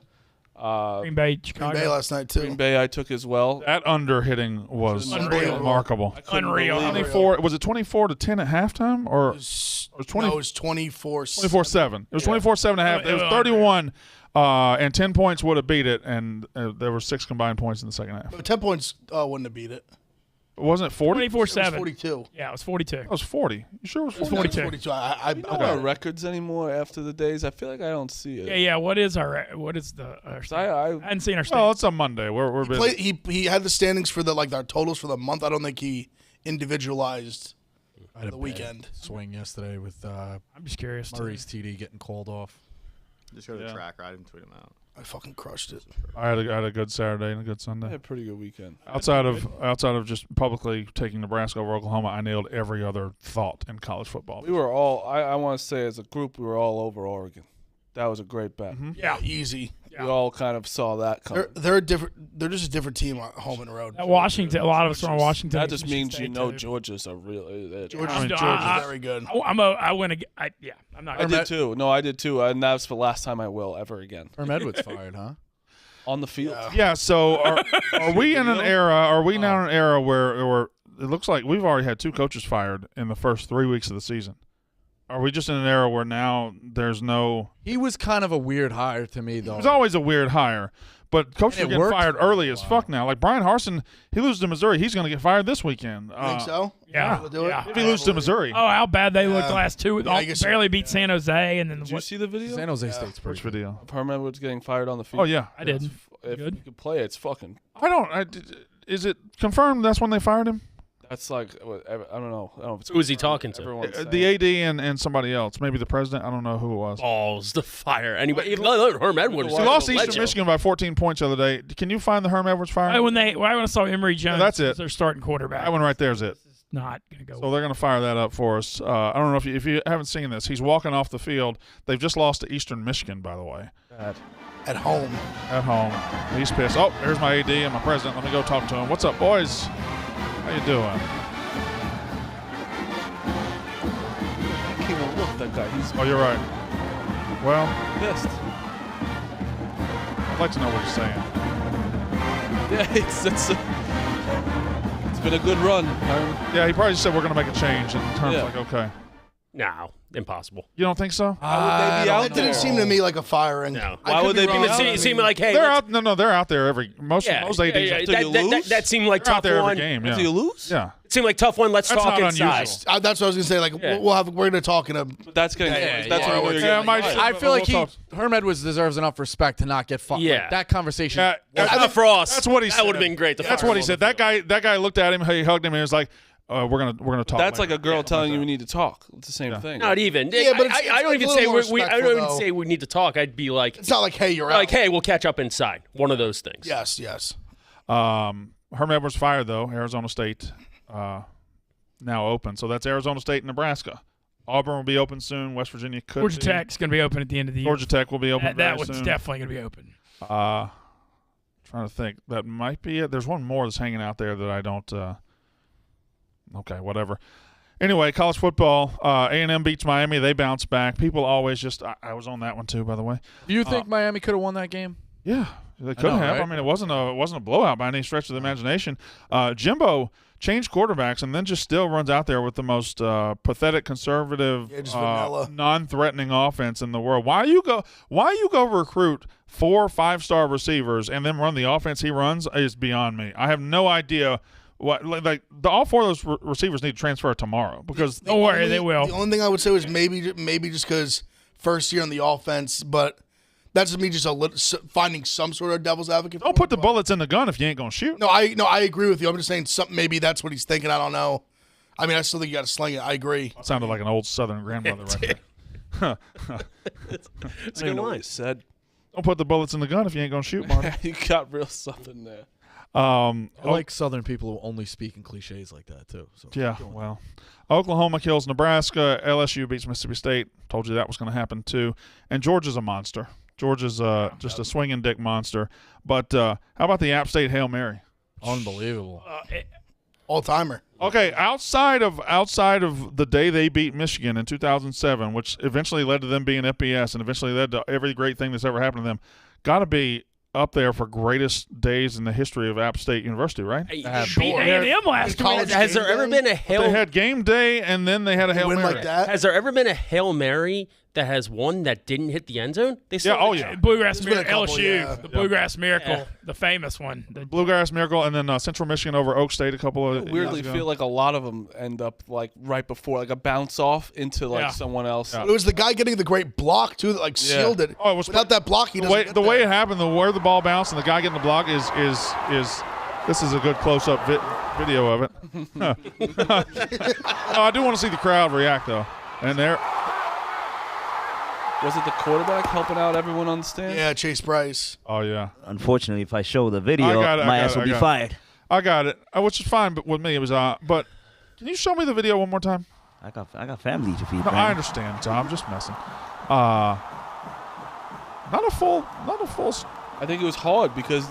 S5: Green Bay Chicago.
S6: Green Bay last night too.
S4: Green Bay I took as well.
S1: That under hitting was
S6: Unreal.
S1: remarkable.
S5: Unreal.
S1: 24. Was it 24-10 at halftime or?
S6: It was
S1: 20
S6: No, it was 24-7.
S1: 24-7. It was 24-7 at half. It was 31, and 10 points would have beat it, and there were 6 combined points in the second half.
S6: 10 points wouldn't have beat it.
S1: Wasn't it 40?
S6: It was
S5: 24-7.
S6: 42.
S5: Yeah, it was 42.
S1: It was 40. You sure it was 40?
S5: 42.
S6: 42.
S4: I don't know records anymore after the days. I feel like I don't see it.
S5: Yeah. What is our I hadn't seen our
S1: Well,
S5: stats.
S1: it's a Monday. We're busy.
S6: He had the standings for our totals for the month. I don't think he individualized
S9: I had
S6: the
S9: a
S6: weekend.
S9: bad swing yesterday with
S5: I'm just curious.
S9: Murray's TD getting called off.
S7: Just go to the tracker. I didn't tweet him out.
S6: I fucking crushed it.
S1: I had a good Saturday and a good
S4: I
S1: Sunday.
S4: had a pretty good weekend.
S1: Outside of just publicly taking Nebraska over Oklahoma, I nailed every other thought in college football.
S4: We were all, I want to say as a group, we were all over Oregon. That was a great bet.
S5: Yeah.
S6: Easy.
S4: We all kind of saw that coming.
S6: They're different. They're just a different team on home and road.
S5: At Washington, a lot of us are on Washington.
S4: That just
S5: Michigan
S4: means
S5: State, too.
S4: Georgia's a real.
S6: Georgia's very good.
S5: I'm not.
S4: I did too. No, I did too, and that's the last time I will ever again
S9: Herm Edwards fired, huh?
S4: on the field.
S1: Yeah. So are we in an era? Are we now in an era where it looks like we've already had 2 coaches fired in the first 3 weeks of the season? Are we just in an era where now there's no?
S9: He was kind of a weird hire to me, though.
S1: It was always a weird hire, but coaches
S9: And
S1: are
S9: it
S1: getting
S9: worked
S1: fired
S9: for a
S1: early as
S9: while.
S1: fuck now. Like Brian Harsin, he loses to Missouri. He's going to get fired this weekend.
S6: You think so?
S5: Yeah.
S6: They'll do it?
S5: Yeah.
S1: If he loses to Missouri,
S5: Oh, how bad they looked
S6: Yeah.
S5: last 2.
S6: Yeah, I guess so.
S5: Barely beat San Jose, and then
S4: Did you see the video?
S9: San Jose State's
S1: which
S9: pretty good.
S1: video?
S4: Of Herm Edwards getting fired on the field.
S1: Oh yeah,
S5: I didn't.
S4: If
S5: Good.
S4: you could play it, it's fucking.
S1: Is it confirmed that's when they fired him?
S4: That's like I don't know. I don't know if it's
S3: Who was he talking to?
S4: everyone's saying.
S1: The AD and somebody else, maybe the president. I don't know who it was.
S3: Balls to fire anybody. Herm Edwards.
S1: He
S3: is
S1: lost
S3: a
S1: Eastern
S3: legend.
S1: Michigan by 14 points the other day. Can you find the Herm Edwards fire?
S5: When I saw Emory Jones,
S1: that's it.
S5: as their starting quarterback.
S1: That one right there is it.
S5: not going to go.
S1: So they're going to fire that up for us. I don't know if you haven't seen this. He's walking off the field. They've just lost to Eastern Michigan, by the way.
S6: At home.
S1: At home. He's pissed. Oh, here's my AD and my president. Let me go talk to him. What's up, boys? How you doing?
S4: I can't even look that guy. He's
S1: Oh, you're right. Well,
S4: pissed.
S1: I'd like to know what he's saying.
S4: Yeah, it's been a good run.
S1: Yeah, he probably just said we're going to make a change, and Herm's
S4: Yeah.
S1: like, okay.
S3: No, impossible.
S1: You don't think so?
S4: Why would they be out
S6: It didn't seem to me like a firing.
S3: No.
S6: I
S4: Why
S6: could
S4: would they be
S6: wrong.
S4: out?
S3: It seemed like, hey,
S1: They're
S3: let's-
S1: out. No, they're out there most ADs.
S3: that seemed like
S1: They're out
S3: tough
S1: there every
S3: one.
S1: game. Yeah.
S4: Until you lose?
S1: Yeah.
S3: It seemed like tough one. Let's
S1: That's
S3: talk
S1: not
S3: inside.
S1: unusual.
S6: That's what I was gonna say. Like
S3: Yeah.
S6: we're gonna talk in a.
S4: But that's gonna.
S6: Yeah,
S4: that's
S6: yeah,
S4: what you're
S1: yeah,
S4: getting.
S1: my-
S2: I feel like
S1: We'll talk.
S2: Herm Edwards deserves enough respect to not get fucked.
S3: Yeah.
S2: Like, that conversation.
S1: Yeah,
S3: Not for us.
S1: That's what he said.
S3: That would have been great.
S1: That's what he said. That guy looked at him. He hugged him and he was like, "We're gonna talk."
S4: That's like
S1: later."
S4: a girl telling you
S1: that.
S4: we need to talk. It's the same
S1: Yeah.
S4: thing.
S3: Not even.
S6: Yeah, but it's
S3: I don't
S6: a
S3: even
S6: little
S3: say
S6: more
S3: I
S6: respectful,
S3: don't even
S6: though.
S3: say we need to talk. I'd be like,
S6: It's not like hey, you're out.
S3: like, hey, we'll catch up inside. One of those things.
S6: Yes, yes.
S1: Herm Edwards fired though. Arizona State now open. So that's Arizona State and Nebraska. Auburn will be open soon. West Virginia could.
S5: Georgia
S1: be.
S5: Tech's going to be open at the end of the year.
S1: Georgia Tech will be open.
S5: That
S1: very
S5: one's
S1: soon.
S5: definitely going to be open.
S1: Trying to think. That might be it. There's one more that's hanging out there that I don't. Okay, whatever. Anyway, college football. A&M beats Miami. They bounce back. People always just. I was on that one too, by the way.
S2: Do you think Miami could have won that game?
S1: Yeah, they could
S2: know,
S1: have.
S2: right?
S1: I mean, it wasn't a blowout by any stretch of the imagination. Jimbo changed quarterbacks and then just still runs out there with the most pathetic, conservative,
S6: Yeah, just vanilla.
S1: non-threatening offense in the world. Why you go recruit 4 5-star receivers and then run the offense he runs is beyond me. I have no idea. All 4 of those receivers need to transfer tomorrow because
S5: Don't worry, they will.
S6: The only thing I would say was maybe just because first year on the offense, but that's me just finding some sort of devil's advocate.
S1: don't put the bullets in the gun if you ain't gonna shoot.
S6: No, I agree with you. I'm just saying maybe that's what he's thinking. I don't know. I mean, I still think you got to sling it. I agree.
S1: That sounded like an old Southern grandmother right there.
S3: It's
S4: I
S3: a
S4: don't
S3: good
S4: know what
S3: line.
S4: he said.
S1: Don't put the bullets in the gun if you ain't gonna shoot, Martin.
S4: You got real stuff in there.
S2: I like Southern people who only speak in cliches like that too. So
S1: Yeah, well, Oklahoma kills Nebraska. LSU beats Mississippi State. Told you that was going to happen too. And Georgia's a monster. Georgia's just a swinging dick monster. But how about the App State Hail Mary?
S2: unbelievable.
S6: All timer.
S1: Okay, outside of the day they beat Michigan in 2007, which eventually led to them being FBS and eventually led to every great thing that's ever happened to them, got to be up there for greatest days in the history of App State University, right?
S5: Beat A&M last
S6: College
S5: week.
S3: Has there ever been a
S1: They
S3: Hail
S1: had game day and then they had a Hail
S6: Win
S1: Mary.
S6: like that.
S3: Has there ever been a Hail Mary that has one that didn't hit the end zone? They still
S1: Yeah, oh yeah.
S5: Bluegrass
S6: There's been a
S5: Miracle,
S6: couple,
S5: LSU,
S6: yeah.
S5: the Bluegrass Miracle, the famous one.
S1: Bluegrass Miracle and then Central Michigan over Oak State a couple of
S4: Weirdly,
S1: years ago.
S4: feel like a lot of them end up like right before, like a bounce off into like
S5: Yeah.
S4: someone else.
S1: Yeah.
S6: It was the guy getting the great block too that sealed it.
S1: Oh, it was
S6: Without that block, he
S1: the
S6: doesn't
S1: way
S6: get
S1: the way
S6: there.
S1: it happened, where the ball bounced and the guy getting the block is this is a good close up video of it. No, I do want to see the crowd react though, and there.
S4: Was it the quarterback helping out everyone on the stand?
S6: Yeah, Chase Bryce.
S1: Oh yeah,
S10: Unfortunately, if I show the
S1: I
S10: video,
S1: got it,
S10: my
S1: I got
S10: ass
S1: it,
S10: will
S1: I
S10: be
S1: got it.
S10: fired.
S1: I got it, which is fine. But with me, it was but can you show me the video one more time?
S10: I got family to feed.
S1: No, I
S10: man.
S1: understand, Tom. I'm just messing. Not a full.
S4: I think it was hard because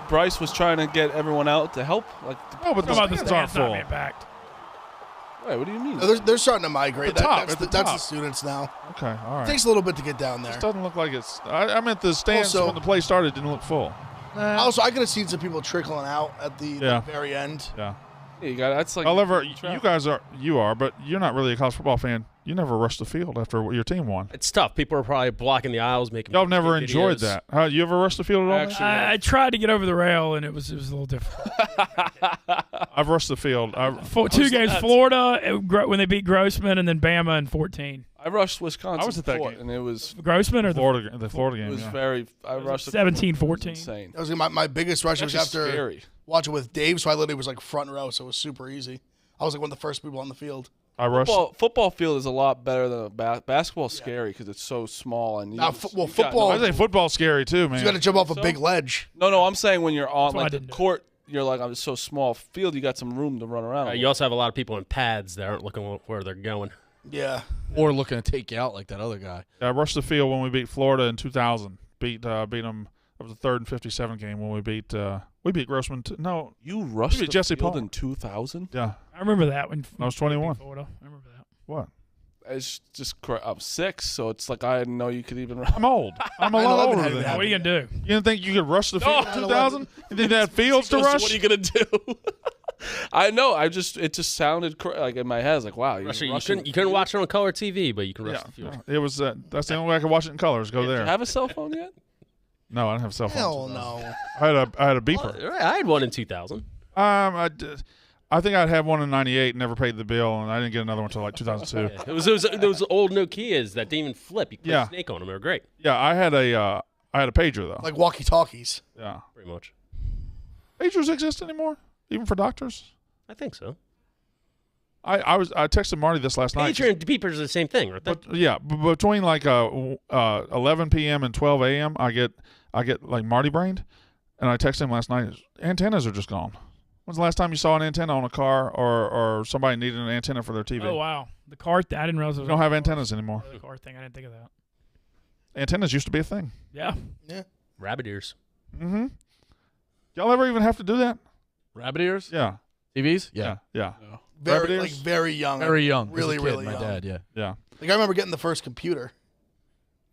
S4: Bryce was trying to get everyone out to help. Like,
S1: No, but the
S5: How about the
S1: stands aren't
S5: stands not
S1: full.
S5: being packed?
S4: wait, what do you mean?
S6: No, they're starting to migrate.
S1: The top,
S6: That's
S1: at the
S6: that's the
S1: top.
S6: students now.
S1: Okay, all
S6: It
S1: right.
S6: takes a little bit to get down there.
S1: This doesn't look like it's. I meant the stands
S6: Also-
S1: when the play started didn't look full.
S6: Also, I could have seen some people trickling out at the
S1: Yeah.
S6: very end.
S1: Yeah.
S4: Yeah, you got that's like.
S1: However, you guys are, but you're not really a college football fan. You never rushed the field after your team won.
S3: It's tough. People are probably blocking the aisles, making.
S1: Y'all never
S3: videos.
S1: enjoyed that. You ever rushed the field at all? man?
S4: Actually,
S5: I tried to get over the rail, and it was a little difficult.
S1: I've rushed the field.
S5: Two games, Florida when they beat Grossman, and then Bama in 14.
S4: I rushed Wisconsin.
S1: I was at that
S4: before,
S1: game.
S4: and it was
S5: Grossman or the
S1: the Florida
S4: it
S1: game.
S4: was
S1: Yeah.
S4: very. I rushed
S5: 17-14.
S4: Insane.
S6: That was my biggest rush. Was
S4: Actually
S6: after
S4: scary.
S6: watching with Dave, so I literally was like front row, so it was super easy. I was like one of the first people on the field.
S1: I rushed.
S4: Football field is a lot better than basketball's scary because it's so small and you
S6: Nah,
S4: just-
S6: well,
S4: you got
S6: football-
S1: I think football's scary too, man.
S6: You got to jump off a big ledge.
S4: No, I'm saying when you're on
S5: why I
S4: like the
S5: didn't do it.
S4: court you're like, I'm so small field, you got some room to run around.
S3: You also have a lot of people in pads that aren't looking where they're going.
S6: Yeah.
S2: Or looking to take you out like that other guy.
S1: I rushed the field when we beat Florida in 2000. Beat them. It was the 3rd and 57 game when we beat Grossman.
S4: You rushed
S1: beat
S4: the
S1: Jesse
S4: field
S1: Palmer
S4: in 2000?
S1: Yeah.
S5: I remember that when
S1: I was 21.
S5: Florida. I remember that.
S1: What?
S4: It's just I'm 6, so it's like I didn't know you could even.
S1: I'm old. I'm a lot
S6: 9/11
S1: older
S6: had
S1: than
S6: to
S1: that.
S5: What are you gonna do?
S1: You didn't think you could rush the field in 2000? You think they had fields to rush?
S4: What are you gonna do? I know. It just sounded like in my head. I was like, wow,
S3: You couldn't watch it on color TV, but you can rush the field.
S1: It was. That's the only way I could watch it in colors. Go
S4: Did you
S1: there.
S4: have a cell phone yet?
S1: No, I didn't have a cell phone.
S6: Hell no.
S1: I had a beeper.
S3: I had one in 2000.
S1: I think I'd have one in '98. Never paid the bill, and I didn't get another one until like 2002.
S3: It was those old Nokias that didn't even flip. You could
S1: Yeah.
S3: snake on them. They were great.
S1: Yeah, I had a pager though.
S6: Like walkie-talkies.
S1: Yeah,
S3: Pretty much.
S1: pagers exist anymore, even for doctors.
S3: I think so.
S1: I texted Marty this last night.
S3: Pager and beepers are the same thing, aren't they?
S1: But yeah, between like 11 p.m. and 12 a.m. I get like Marty brained, and I texted him last night. Antennas are just gone. When's the last time you saw an antenna on a car or somebody needed an antenna for their TV?
S5: Oh wow, the car. I didn't realize it was
S1: We don't have antennas anymore.
S5: the car thing. I didn't think of that.
S1: Antennas used to be a thing.
S5: Yeah.
S3: Rabbit ears.
S1: Mm-hmm. Y'all ever even have to do that?
S2: Rabbit ears?
S1: Yeah.
S2: TVs?
S1: Yeah. Yeah.
S6: Very
S1: Rabbit
S6: like
S1: ears?
S6: very young.
S2: Very young.
S6: Really,
S2: As a kid,
S6: really
S2: my
S6: young.
S2: dad, yeah.
S1: Yeah.
S6: Like I remember getting the first computer.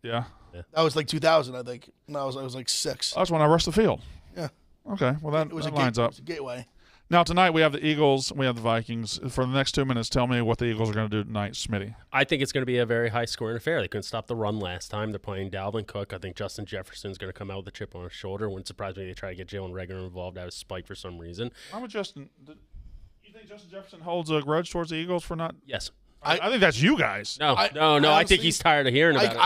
S1: Yeah.
S6: That was like 2000, I think. No, I was like 6.
S1: That's when I rushed the field.
S6: Yeah.
S1: Okay. Well, that
S6: It was
S1: that
S6: a
S1: lines
S6: It
S1: up.
S6: was a gateway.
S1: Now, tonight we have the Eagles. We have the Vikings. For the next 2 minutes, tell me what the Eagles are going to do tonight, Smitty.
S3: I think it's going to be a very high-scoring affair. They couldn't stop the run last time. They're playing Dalvin Cook. I think Justin Jefferson's going to come out with a chip on his shoulder. Wouldn't surprise me if they try to get Jalen Reagor involved out of spite for some reason.
S1: I'm with Justin. You think Justin Jefferson holds a grudge towards the Eagles for not?
S3: Yes.
S1: I think that's you guys.
S3: No,
S6: I
S3: I think
S6: honestly-
S3: he's tired of hearing about it.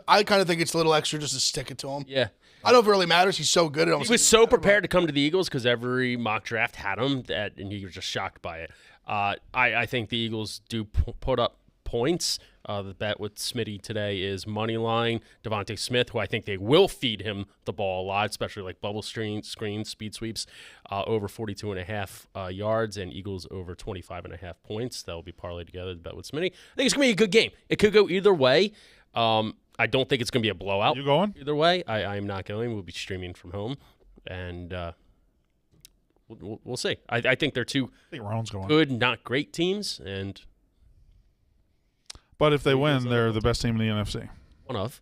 S6: I kind of think it's a little extra just to stick it to him.
S3: Yeah.
S6: I don't know if it really matters. He's so good.
S3: He was so prepared to come to the Eagles because every mock draft had him, and he was just shocked by it. I think the Eagles do put up points. The bet with Smitty today is money line Devontae Smith, who I think they will feed him the ball a lot, especially like bubble screens, speed sweeps, over 42.5 yards, and Eagles over 25.5 points. That will be parlayed together. The bet with Smitty. I think it's gonna be a good game. It could go either way. I don't think it's going to be a blowout.
S1: You going?
S3: Either way, I am not going. We'll be streaming from home, and we'll see. I think they're two
S1: I think Ron's going.
S3: good, not great teams, and
S1: But if they win, they're the best team in the NFC.
S3: one of.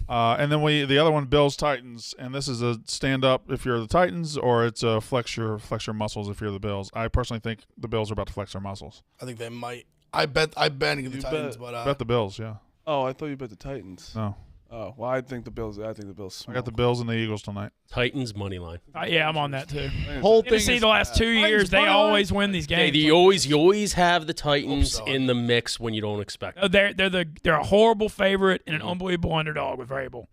S1: And then the other one, Bills Titans, and this is a stand up if you're the Titans, or it's a flex your muscles if you're the Bills. I personally think the Bills are about to flex their muscles.
S6: I think they might. I bet against the
S4: You
S6: Titans,
S4: bet.
S6: but
S1: Bet the Bills, yeah.
S4: Oh, I thought you bet the Titans.
S1: No,
S4: Oh, well, I think the Bills. I
S1: I
S4: smoke.
S1: got the Bills and the Eagles tonight.
S3: Titans money line.
S5: Yeah, I'm on that too.
S2: Whole thing
S5: Tennessee
S2: is
S5: the last 2 years, they
S1: money line?
S5: always win these
S3: Hey,
S5: games.
S3: you always have the Titans
S6: so.
S3: in the mix when you don't expect.
S5: No, they're a horrible favorite and an unbelievable underdog with variable.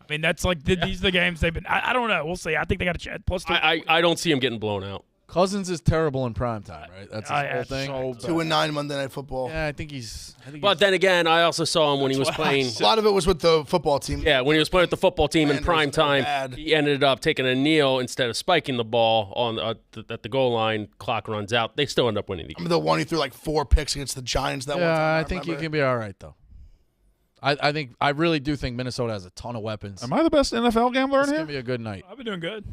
S5: I mean, that's like these are the games they've been. I don't know. We'll see. I think they got a chance. Plus,
S3: I don't see them getting blown out.
S2: Cousins is terrible in prime time, right? That's his
S5: yeah,
S2: whole thing.
S4: So
S6: 2-9 Monday Night Football.
S2: Yeah, I think he's.
S3: But then again, I also saw him when he was playing.
S6: A lot of it was with the football team.
S3: Yeah, when he was playing with the football team in
S6: Commanders
S3: prime
S6: are
S3: time,
S6: bad.
S3: he ended up taking a kneel instead of spiking the ball on at the goal line. Clock runs out. They still end up winning the game.
S6: I'm the one who threw like 4 picks against the Giants that one time.
S2: Yeah, I think he
S6: remember.
S2: can be all right though. I really do think Minnesota has a ton of weapons.
S1: Am I the best NFL gambler
S2: It's
S1: in
S2: gonna
S1: here?
S2: be a good night.
S5: I've been doing good.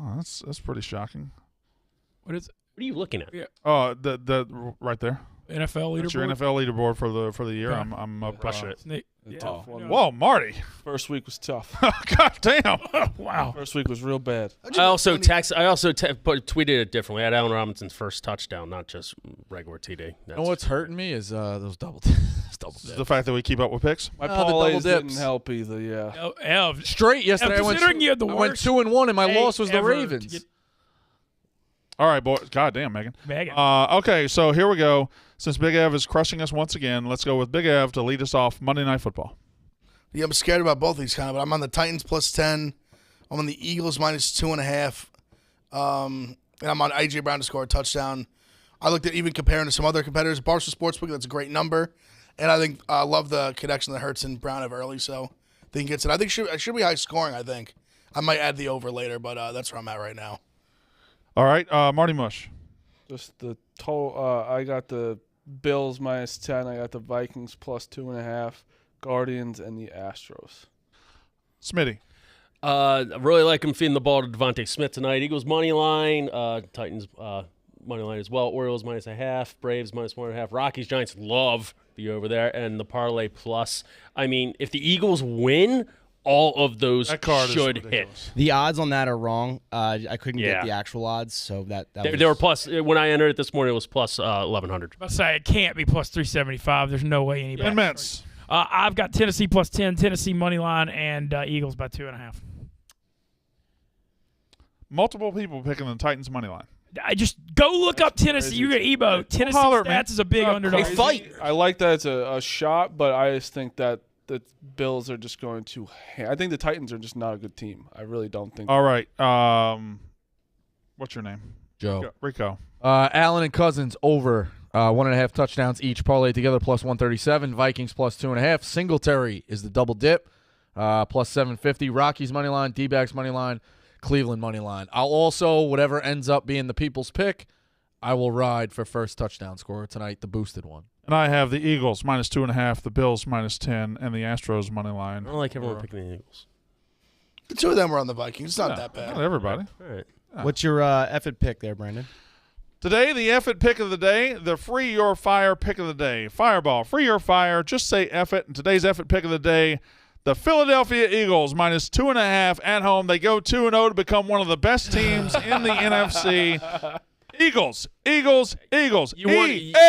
S1: Oh, that's pretty shocking.
S5: What is it?
S3: What are you looking at?
S1: Oh, the right there.
S5: NFL
S1: That's your
S5: leaderboard?
S1: NFL leaderboard for the year.
S5: Okay.
S1: I'm up.
S3: Crushing it.
S5: Snake.
S4: A
S5: Yeah.
S4: tough one.
S1: Whoa, Marty!
S4: First week was tough.
S1: God damn!
S5: Wow.
S4: First week was real bad.
S3: I also tweeted it differently. I had Allen Robinson's first touchdown, not just regular TD.
S2: You know what's hurting me is those double dips.
S1: The fact that we keep up with picks.
S4: My
S2: Oh, the double
S4: parlays didn't
S2: dips.
S4: help either. Yeah.
S5: Oh, Ev.
S2: Straight yesterday. I went
S5: considering you had the
S2: I went
S5: worst
S2: 2-1, and my
S5: day
S2: loss was the
S5: ever to
S2: Ravens.
S5: get-
S1: All right, boys. God damn, Megan.
S5: Megan.
S1: Okay, so here we go. Since Big Ev is crushing us once again, let's go with Big Ev to lead us off Monday Night Football.
S6: Yeah, I'm scared about both these kind of, but I'm on the Titans plus 10. I'm on the Eagles minus 2.5. And I'm on A.J. Brown to score a touchdown. I looked at even comparing to some other competitors. Barstool Sports, that's a great number. And I think I love the connection that Hurts and Brown have early, so I think it gets it. I think it should be high scoring, I think. I might add the over later, but that's where I'm at right now.
S1: All right, Marty Mush.
S4: Just the total. I got the Bills -10. I got the Vikings +2.5. Guardians and the Astros.
S1: Smitty.
S3: I really like him feeding the ball to Devontae Smith tonight. Eagles money line, Titans money line as well. Orioles -0.5, Braves -1.5. Rockies, Giants love the over there, and the parlay plus. I mean, if the Eagles win, all of those
S1: That card is
S3: should hit.
S1: ridiculous.
S11: The odds on that are wrong. I couldn't
S3: Yeah.
S11: get the actual odds, so that
S3: They were plus when I entered it this morning. It was plus 1100.
S5: I say it can't be +375. There's no way anybody.
S1: 10 minutes.
S5: I've got Tennessee +10, Tennessee money line, and Eagles by 2.5.
S1: Multiple people picking the Titans money line.
S5: I just go look up Tennessee. You get Ebo. Tennessee
S1: holler at me.
S5: stats is a big underdog.
S3: They fight.
S4: I like that it's a shot, but I just think that the Bills are just going to. I think the Titans are just not a good team. I really don't think.
S1: All right. What's your name?
S2: Joe.
S1: Rico.
S2: Allen and Cousins over 1.5 touchdowns each, parlay together +137. Vikings +2.5. Singletary is the double dip, +750. Rockies money line, D-backs money line, Cleveland money line. I'll also, whatever ends up being the people's pick, I will ride for first touchdown scorer tonight, the boosted one.
S1: And I have the Eagles -2.5, the Bills -10, and the Astros money line.
S3: I don't like everyone picking the Eagles.
S6: The two of them were on the Vikings. It's not that bad.
S1: Not everybody.
S3: All right.
S11: What's your effort pick there, Brandon?
S1: Today, the F it pick of the day, the free your fire pick of the day. Fireball, free your fire, just say F it. And today's F it pick of the day, the Philadelphia Eagles -2.5 at home. They go 2-0 to become one of the best teams in the NFC. Eagles, Eagles, Eagles. E-A-G-L-E-S.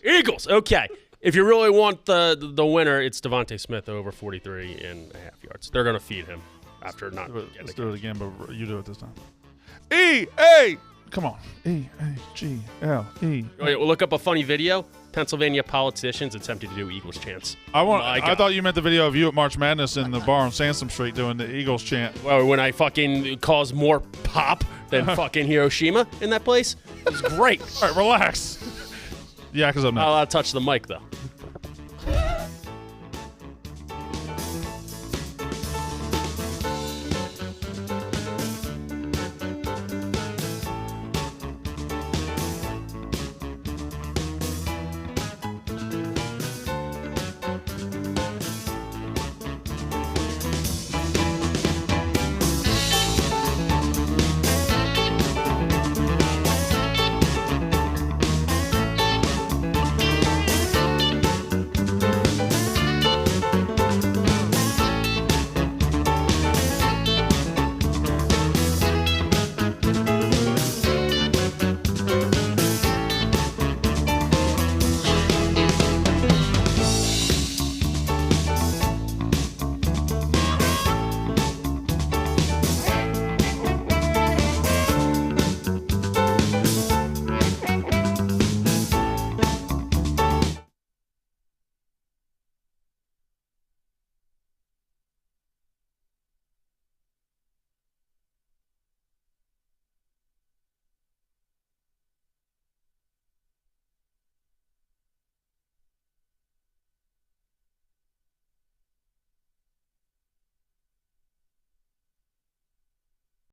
S3: Eagles. Okay. If you really want the winner, it's Devontae Smith over 43.5 yards. They're going to feed him after not getting
S1: Let's
S3: a
S1: do it again, but you do it this time. E-A. Come on. E-A-G-L-E.
S3: Wait, we'll look up a funny video. Pennsylvania politicians attempting to do Eagles chants.
S1: I thought you meant the video of you at March Madness in the bar on Sansom Street doing the Eagles chant.
S3: Well, when I fucking caused more pop than fucking Hiroshima in that place, it was great.
S1: All right, relax. Yak is up
S3: Not
S1: next.
S3: allowed to touch the mic, though.